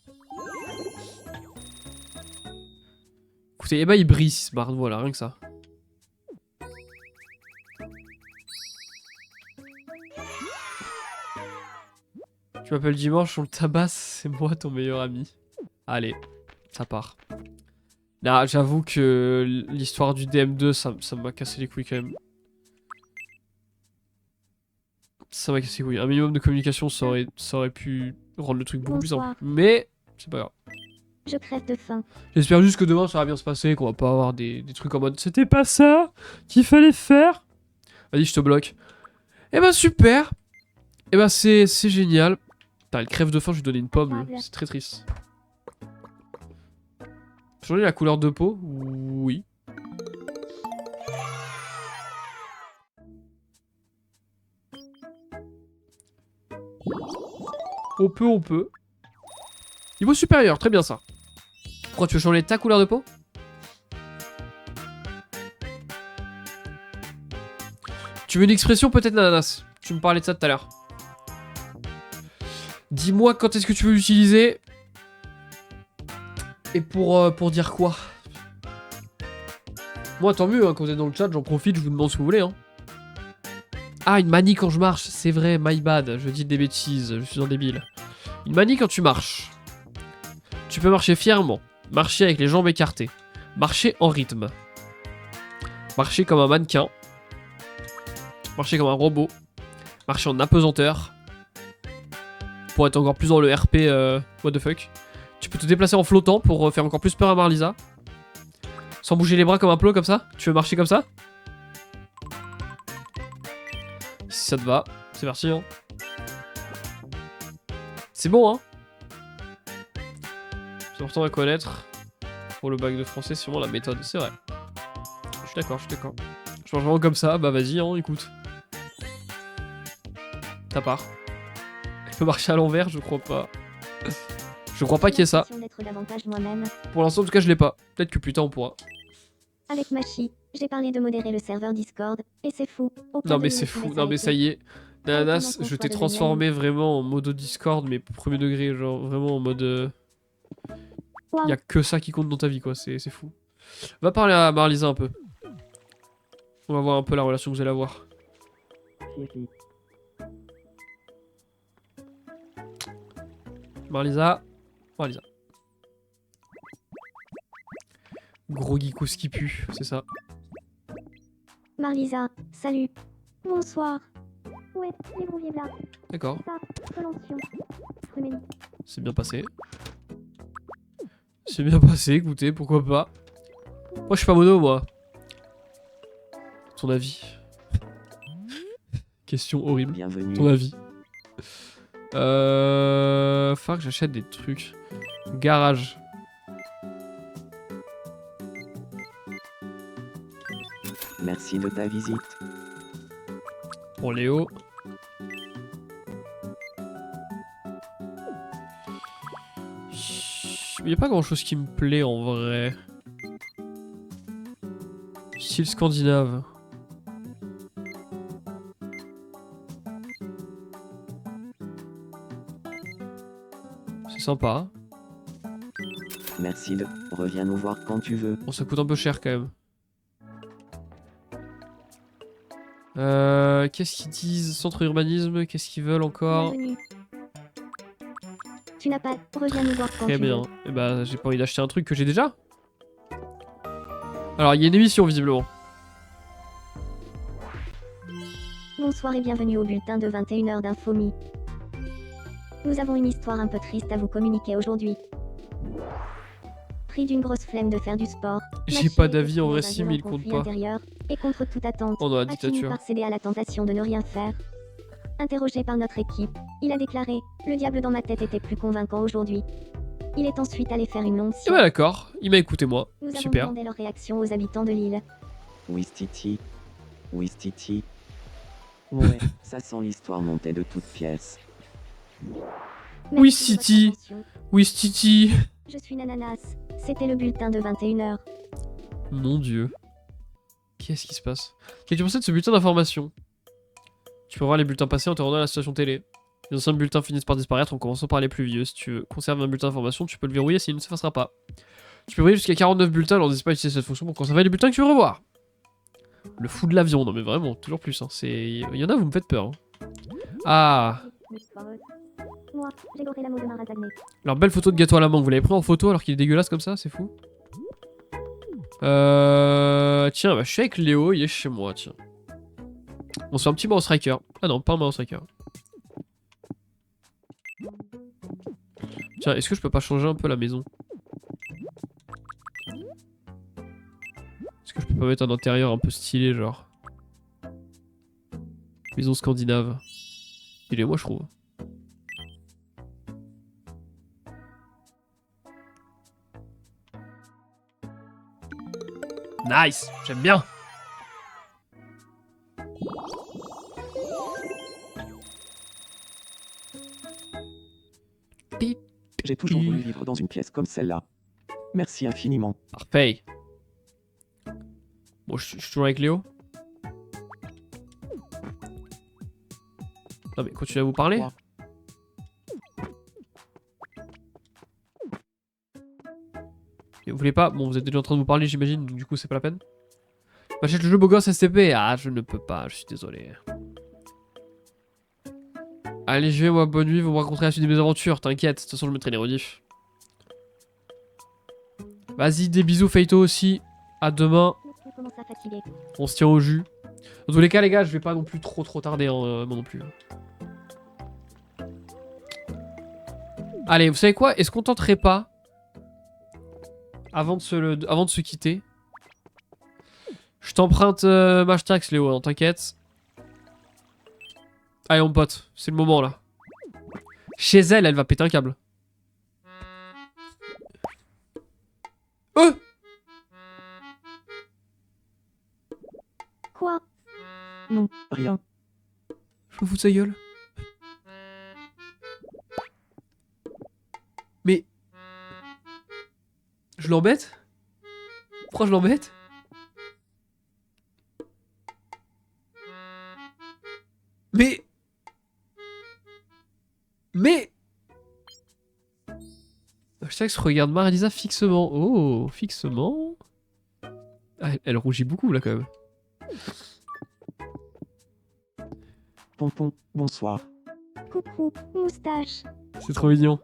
Écoutez, eh ben il brille Smart, voilà, rien que ça. Tu m'appelles dimanche, on le tabasse, c'est moi ton meilleur ami. Allez, ça part. Là, j'avoue que l'histoire du DM2, ça m'a cassé les couilles quand même. Ça m'a cassé les couilles. Un minimum de communication, ça aurait pu rendre le truc beaucoup plus simple. Bonsoir. Mais, c'est pas grave. Je crève de faim. J'espère juste que demain ça va bien se passer, qu'on va pas avoir des trucs en mode c'était pas ça qu'il fallait faire. Vas-y, je te bloque. Eh ben super. Eh ben c'est génial. Putain, elle crève de faim, je lui donner une pomme. C'est très triste. Changer la couleur de peau? Oui. On peut. Niveau supérieur, très bien ça. Pourquoi tu veux changer ta couleur de peau? Tu veux une expression peut-être Nananas? Tu me parlais de ça tout à l'heure. Dis-moi quand est-ce que tu veux l'utiliser. Et pour dire quoi? Moi tant mieux, hein, quand vous êtes dans le chat, j'en profite, je vous demande ce que vous voulez. Hein. Ah, une manie quand je marche, c'est vrai, my bad, je dis des bêtises, je suis un débile. Une manie quand tu marches. Tu peux marcher fièrement, marcher avec les jambes écartées, marcher en rythme, marcher comme un mannequin, marcher comme un robot, marcher en apesanteur, pour être encore plus dans le RP what the fuck. Tu peux te déplacer en flottant pour faire encore plus peur à Marlisa. Sans bouger les bras comme un plot comme ça. Tu veux marcher comme ça? Si ça te va, c'est parti hein. C'est bon hein. C'est important à connaître. Pour le bac de français, c'est vraiment la méthode, c'est vrai. Je suis d'accord. Je mange vraiment comme ça, bah vas-y hein, écoute. Ta part. Elle peut marcher à l'envers, je crois pas. Je crois pas qu'il y ait ça. D'être davantage moi-même. Pour l'instant, en tout cas, je l'ai pas. Peut-être que plus tard on pourra. Avec Machi, j'ai parlé de modérer le serveur Discord, et c'est fou. Aucun Non mais de c'est nous fou, pouvait non mais ça y est. Nananas, Aucun je d'entre t'ai nous soit transformé vraiment en mode Discord, mais premier degré, genre vraiment en mode... Wow. Y a que ça qui compte dans ta vie quoi, c'est fou. Va parler à Marlisa un peu. On va voir un peu la relation que vous allez avoir. Marlisa. Gros geekos qui pue, c'est ça. Marlisa, salut. Bonsoir. Ouais, les bons vieux là. D'accord, Ça, Solention. Fruménie. c'est bien passé. C'est bien passé, écoutez, pourquoi pas. Moi je suis pas mono moi. Ton avis? Question horrible. Bienvenue. Ton avis? Faut que j'achète des trucs. Garage. Merci de ta visite. Pour Léo. Il n'y a pas grand chose qui me plaît en vrai. Style scandinave. C'est sympa. Merci de... Reviens nous voir quand tu veux. Bon, ça coûte un peu cher quand même. Qu'est-ce qu'ils disent? Centre urbanisme, qu'est-ce qu'ils veulent encore? Bienvenue. Tu n'as pas... Reviens nous voir quand Très tu bien. veux. Et bah, j'ai pas envie d'acheter un truc que j'ai déjà. Alors, il y a une émission visiblement. Bonsoir et bienvenue au bulletin de 21h d'Infomie. Nous avons une histoire un peu triste à vous communiquer aujourd'hui. Pris d'une grosse flemme de faire du sport, J'ai Mathieu pas est d'avis en dans vrai un si, violent mais il compte conflit pas. intérieur, et contre toute attente, Oh, dans la a fini dictature. par céder à la tentation de ne rien faire. Interrogé par notre équipe, il a déclaré « Le diable dans ma tête était plus convaincant aujourd'hui ». Il est ensuite allé faire une longue Et sieste. bah d'accord, il m'a écouté moi. Nous avons Super. demandé leur réaction aux habitants de l'île. Wistiti. Wistiti. Ouais, ça sent l'histoire montée de toutes pièces. Merci Oui, de votre City. attention. Oui, Stiti. Je suis Nananas. C'était le bulletin de 21h. Mon dieu. Qu'est-ce qui se passe? Qu'as-tu pensé de ce bulletin d'information? Tu peux voir les bulletins passés en te rendant à la station télé. Les anciens bulletins finissent par disparaître en commençant par les plus vieux. Si tu veux conserver un bulletin d'information, tu peux le verrouiller s'il ne s'effacera pas. Tu peux briller jusqu'à 49 bulletins, alors n'hésite pas à utiliser cette fonction pour conserver les bulletins que tu veux revoir. Le fou de l'avion, non mais vraiment, toujours plus. Hein. Il y en a, vous me faites peur. Hein. Ah, Moi, j'ai doré l'amour de Marazagné. leur belle photo de gâteau à la mangue. Vous l'avez pris en photo alors qu'il est dégueulasse comme ça, c'est fou. Tiens, bah, je suis avec Léo, il est chez moi, tiens. On se fait un petit Mouse Striker. Ah non, pas un Mouse Striker. Tiens, est-ce que je peux pas changer un peu la maison? Est-ce que je peux pas mettre un intérieur un peu stylé, genre? Maison scandinave. Il est moi, je trouve. Nice, j'aime bien. J'ai toujours voulu vivre dans une pièce comme celle-là. Merci infiniment. Parfait. Bon, je suis toujours avec Léo. Non mais continuez à vous parler. Quoi? Et vous voulez pas? Bon, vous êtes déjà en train de vous parler, j'imagine, donc du coup, c'est pas la peine. M'achète le jeu beau gosse STP. Ah, je ne peux pas, je suis désolé. Allez, je vais, moi, bonne nuit, vous me raconterez la suite de mes aventures, t'inquiète, de toute façon, je mettrai les rediffs. Vas-y, des bisous, Feito aussi. À demain, Je commence à fatiguer. on se tient au jus. Dans tous les cas, les gars, je vais pas non plus trop tarder, hein, moi non plus. Allez, vous savez quoi? Est-ce qu'on tenterait pas, avant de se quitter, je t'emprunte Mashtax, Léo, hein, t'inquiète. Allez, mon pote, c'est le moment, là. Chez elle, elle va péter un câble. Quoi? Non, rien. Je me fous de sa gueule. Mais... Je l'embête? Pourquoi je l'embête? Mais... Hashtag regarde Marilisa fixement. Oh, fixement. Ah, elle rougit beaucoup là quand même. Pompon, bonsoir. Coucou, moustache. C'est trop mignon.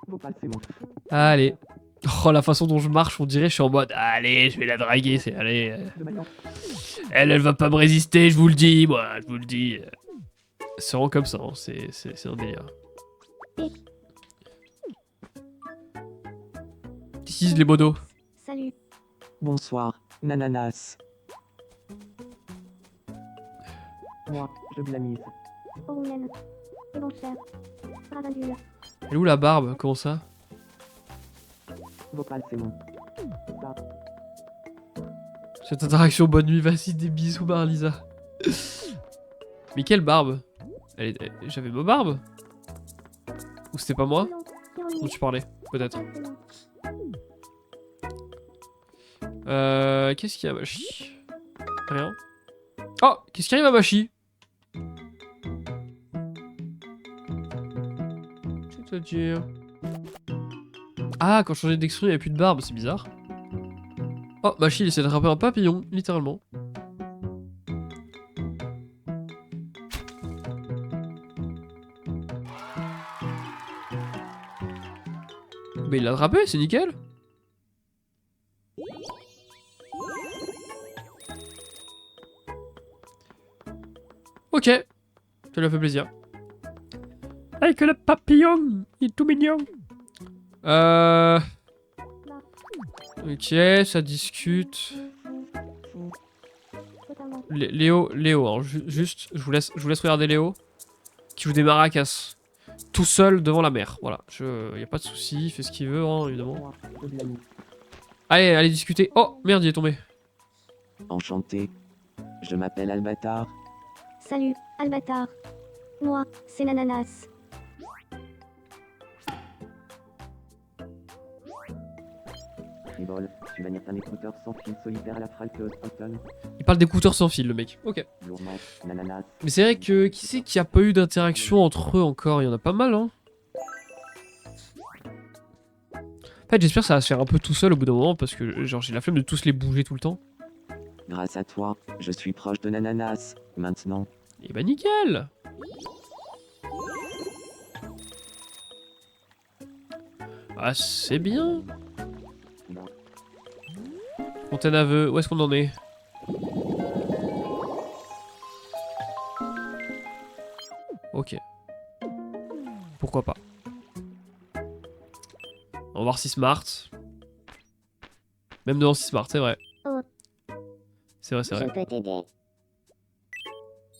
Vopal, c'est moi. Allez. Oh, la façon dont je marche, on dirait je suis en mode allez, je vais la draguer, c'est allez. De maintenant. Elle va pas me résister, je vous le dis, moi, je vous le dis. C'est vraiment comme ça, hein, c'est un délire. Utilise les modos. Salut. Bonsoir, Nananas. Moi, je blamise. Orumen. Et bon cher. Ravindule. Elle est où la barbe? Comment ça? Vopal, c'est bon. Ça, Cette interaction, bonne nuit, vas-y, des bisous, Marlisa. Mais quelle barbe? J'avais ma barbe? Ou c'était pas moi? Dont tu parlais, peut-être. Qu'est-ce qu'il y a, Machi? Rien. Oh, qu'est-ce qui arrive à Machi? C'est-à-dire... Ah, quand je changeais d'extrude, il n'y avait plus de barbe, c'est bizarre. Oh, Machi, il essaie d'attraper un papillon, littéralement. Mais il l'a attrapé, c'est nickel. Ok, ça lui a fait plaisir. Avec le papillon, il est tout mignon. Ok, ça discute. Léo, hein, juste, je vous laisse regarder Léo, qui joue des maracas, tout seul devant la mer. Voilà, y a pas de souci, il fait ce qu'il veut, hein, évidemment. Allez discuter. Oh, merde, il est tombé. Enchanté. Je m'appelle Albatar. Salut, Albatar. Moi, c'est l'ananas. Frivole, tu vas un écouteur sans fil solitaire à la Fralkeuse Automne. Il parle d'écouteurs sans fil, le mec. Ok. Lourmand, l'ananas. Mais c'est vrai que qui c'est qui a pas eu d'interaction entre eux encore? Il y en a pas mal, hein. En fait, j'espère que ça va se faire un peu tout seul au bout d'un moment parce que genre j'ai la flemme de tous les bouger tout le temps. Grâce à toi, je suis proche de l'ananas. Maintenant, Et bah nickel. Ah c'est bien. Fontaine à vœux, où est-ce qu'on en est? Ok. Pourquoi pas. On va voir si smart. Même devant si smart, c'est vrai. Oh. C'est vrai, c'est Je vrai. peux t'aider.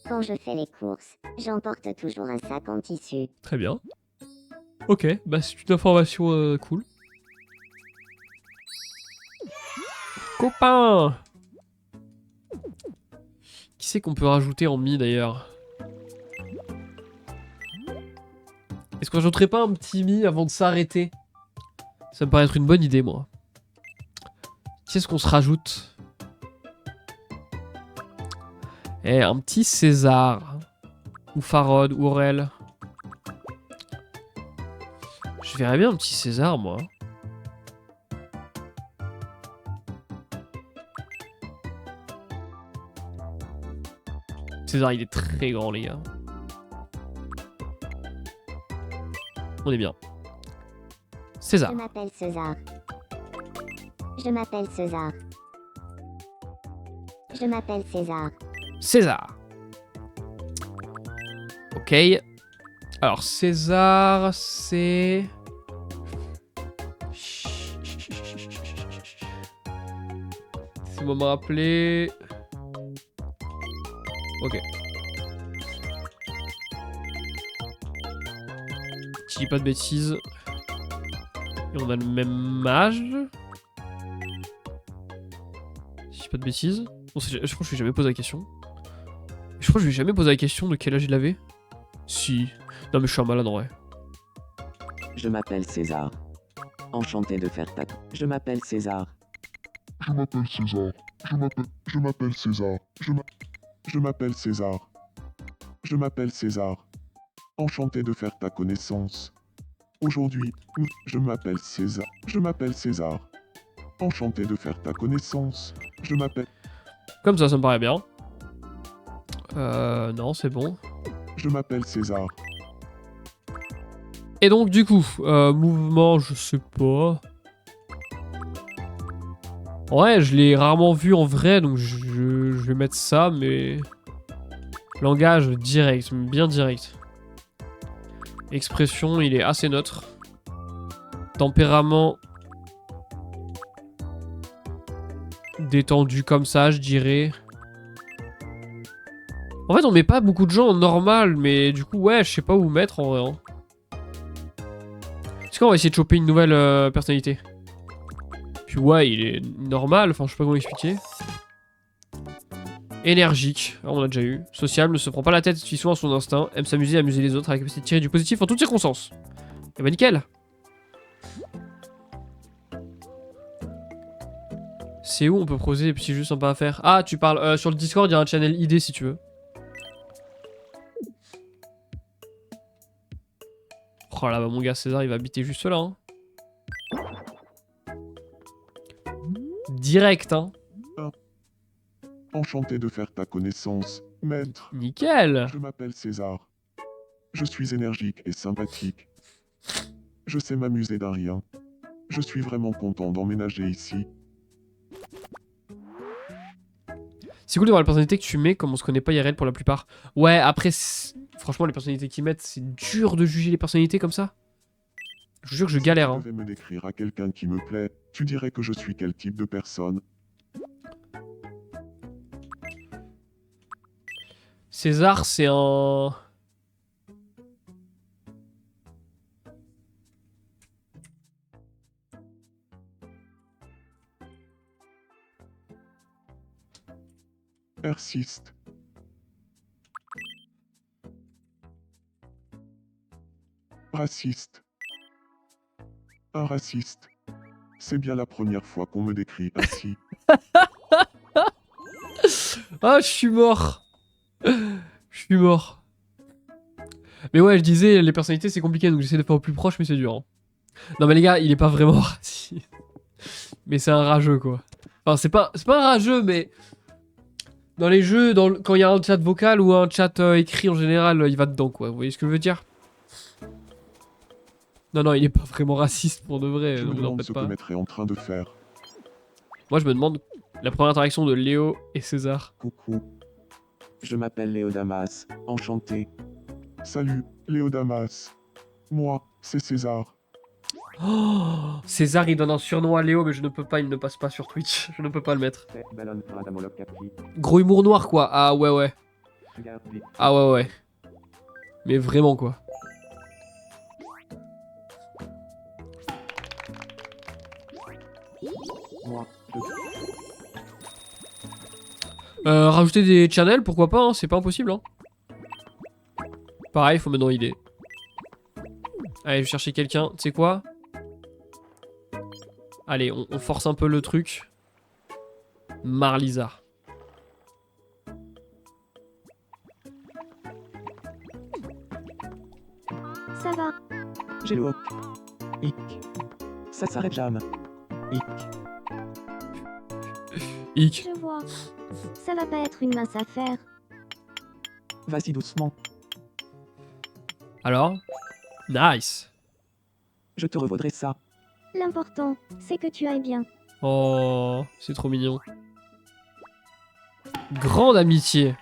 Quand je fais les courses, j'emporte toujours un sac en tissu. Très bien. Ok, bah c'est une information cool. Copain! Qui c'est qu'on peut rajouter en mi d'ailleurs? Est-ce qu'on rajouterait pas un petit mi avant de s'arrêter? Ça me paraît être une bonne idée, moi. Qui est-ce qu'on se rajoute? Eh, un petit César. Ou Farod, ou Aurel. Je verrais bien un petit César, moi. César, il est très grand, les gars. On est bien. César. Je m'appelle César. Je m'appelle César. Je m'appelle César. César. Ok. Alors, César, c'est... C'est moi me rappeler... Ok. Je dis pas de bêtises. Et on a le même âge. Si je dis pas de bêtises. Bon, je crois que je lui ai jamais posé la question. Je crois que je lui ai jamais posé la question de quel âge il avait. Si. Non mais je suis un malade en vrai. je m'appelle César. Enchanté de faire ta... Je m'appelle César. Je m'appelle César. Je m'appelle César. Je m'appelle César. Je m'appelle César. Enchanté de faire ta connaissance. Aujourd'hui, je m'appelle César. Je m'appelle César. Enchanté de faire ta connaissance. Je m'appelle... Comme ça me paraît bien. Non, c'est bon. Je m'appelle César. Et donc du coup, mouvement, je sais pas. Ouais, je l'ai rarement vu en vrai, donc je vais mettre ça, mais... Langage direct, bien direct. Expression, il est assez neutre. Tempérament... Détendu comme ça, je dirais. En fait, on met pas beaucoup de gens en normal, mais du coup, ouais, je sais pas où mettre en vrai. Hein. Est-ce qu'on va essayer de choper une nouvelle personnalité? Puis ouais, il est normal, enfin je sais pas comment expliquer. Énergique, ah, on l'a déjà eu. Sociable, ne se prend pas la tête, suit soin à son instinct, aime s'amuser et amuser les autres, avec la capacité de tirer du positif en toutes circonstances. Et bah nickel. C'est où on peut poser des petits jeux sympas à faire? Ah, tu parles sur le Discord, il y a un channel ID si tu veux. Oh là bah mon gars César il va habiter juste là hein. Direct hein. Enchanté de faire ta connaissance, maître. Nickel. Je m'appelle César. Je suis énergique et sympathique. Je sais m'amuser d'un rien. Je suis vraiment content d'emménager ici. C'est cool de voir les personnalités que tu mets comme on se connaît pas IRL pour la plupart. Ouais après franchement les personnalités qu'ils mettent c'est dur de juger les personnalités comme ça. Je vous jure que je galère hein. Si tu devais me décrire à quelqu'un qui me plaît, tu dirais que je suis quel type de personne? César c'est un... Persiste. Raciste. Un raciste. C'est bien la première fois qu'on me décrit ainsi. Ah je suis mort. Je suis mort. Mais ouais je disais les personnalités c'est compliqué donc j'essaie de faire au plus proche mais c'est dur hein. Non mais les gars il est pas vraiment raciste. Mais c'est un rageux quoi. Enfin c'est pas un rageux mais... Dans les jeux, quand il y a un chat vocal ou un chat écrit en général, il va dedans quoi. Vous voyez ce que je veux dire? Non, il est pas vraiment raciste pour de vrai. Je me donc n'en demande faites ce que pas. Maître est en train de faire. Moi je me demande la première interaction de Léo et César. Coucou. Je m'appelle Léo Damas, enchanté. Salut, Léo Damas. Moi, c'est César. Oh, César il donne un surnom à Léo mais je ne peux pas, il ne passe pas sur Twitch. Je ne peux pas le mettre. Gros humour noir quoi. Ah ouais. Ah ouais. Mais vraiment quoi. Rajouter des channels, pourquoi pas, hein, c'est pas impossible. Hein. Pareil, faut mettre dans idée. Allez, je vais chercher quelqu'un. Tu sais quoi? Allez, on force un peu le truc. Marlisa. Ça va. J'ai le hoc. Hic. Ça s'arrête jamais. Hic. Hic. Je vois. Ça va pas être une mince affaire. Vas-y doucement. Alors? Nice. Je te revaudrai ça. L'important, c'est que tu ailles bien. Oh, c'est trop mignon. Grande amitié.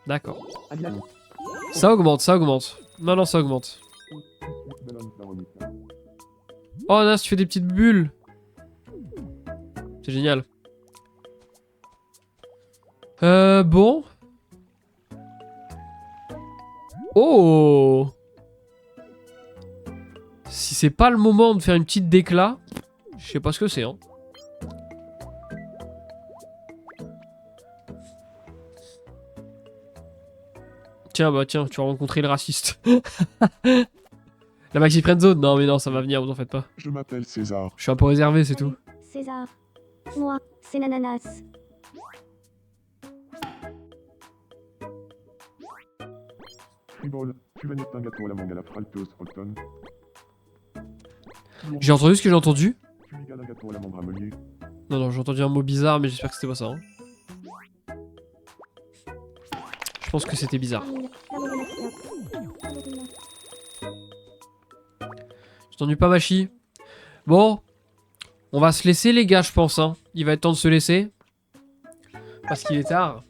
D'accord. Ça augmente. Non, ça augmente. Oh, Nas, tu fais des petites bulles. C'est génial. Bon. Oh. Si c'est pas le moment de faire une petite déclat, je sais pas ce que c'est, hein. Tiens, tu as rencontré le raciste. La maxi friendzone? Non, mais non, ça va venir, vous en faites pas. Je m'appelle César. Je suis un peu réservé, c'est tout. César. Moi, c'est l'ananas. Fribol, tu vas mettre un gâteau à la mangue à la fralteuse, Holton. J'ai entendu ce que j'ai entendu. Tu égales un gâteau à la mangue ramelier. Non, j'ai entendu un mot bizarre, mais j'espère que c'était pas ça. Hein. Je pense que c'était bizarre. J'ai entendu pas Machi. Bon, on va se laisser les gars, je pense. Hein. Il va être temps de se laisser. Parce qu'il est tard.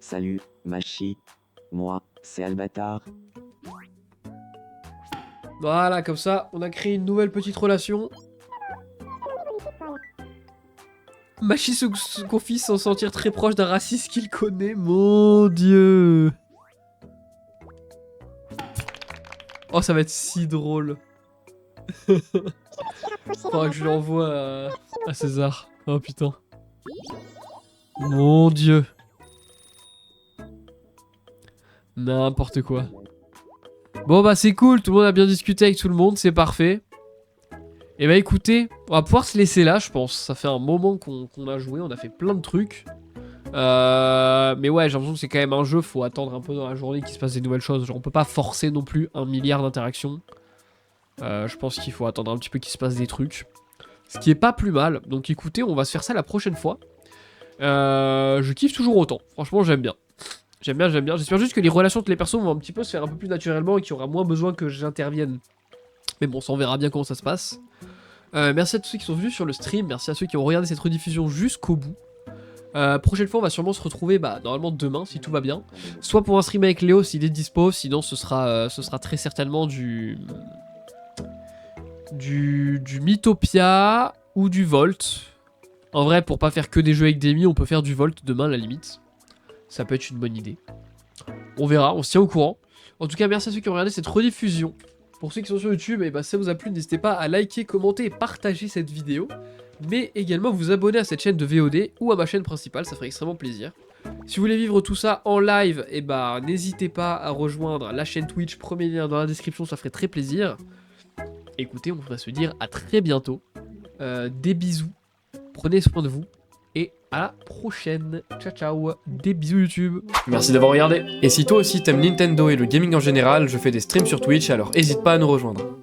Salut, Machi. Moi, c'est Albatar. Voilà, comme ça, on a créé une nouvelle petite relation. Machi se confie sans sentir très proche d'un raciste qu'il connaît. Mon dieu. Oh, ça va être si drôle. Faudra que je l'envoie à César. Oh putain. Mon dieu. N'importe quoi. Bon bah c'est cool, tout le monde a bien discuté avec tout le monde, c'est parfait. Et bah écoutez, on va pouvoir se laisser là je pense. Ça fait un moment qu'on a joué, on a fait plein de trucs. Mais ouais, j'ai l'impression que c'est quand même un jeu, faut attendre un peu dans la journée qu'il se passe des nouvelles choses. Genre on peut pas forcer non plus 1 milliard d'interactions. Je pense qu'il faut attendre un petit peu qu'il se passe des trucs. Ce qui est pas plus mal. Donc écoutez, on va se faire ça la prochaine fois. Je kiffe toujours autant. Franchement, j'aime bien. J'aime bien, j'aime bien. J'espère juste que les relations entre les persos vont un petit peu se faire un peu plus naturellement et qu'il y aura moins besoin que j'intervienne. Mais bon, ça on verra bien comment ça se passe. Merci à tous ceux qui sont venus sur le stream. Merci à ceux qui ont regardé cette rediffusion jusqu'au bout. Prochaine fois, on va sûrement se retrouver normalement demain, si tout va bien. Soit pour un stream avec Léo s'il est dispo, sinon ce sera très certainement du Mythopia ou du Volt. En vrai, pour pas faire que des jeux avec des on peut faire du Volt demain à la limite. Ça peut être une bonne idée. On verra, on se tient au courant. En tout cas, merci à ceux qui ont regardé cette rediffusion. Pour ceux qui sont sur YouTube, et si ça vous a plu, n'hésitez pas à liker, commenter et partager cette vidéo. Mais également vous abonner à cette chaîne de VOD ou à ma chaîne principale, ça ferait extrêmement plaisir. Si vous voulez vivre tout ça en live, n'hésitez pas à rejoindre la chaîne Twitch, premier lien dans la description, ça ferait très plaisir. Écoutez, on pourrait se dire à très bientôt. Des bisous, prenez soin de vous. Et à la prochaine. Ciao ciao. Des bisous YouTube. Merci d'avoir regardé. Et si toi aussi t'aimes Nintendo et le gaming en général, je fais des streams sur Twitch, alors n'hésite pas à nous rejoindre.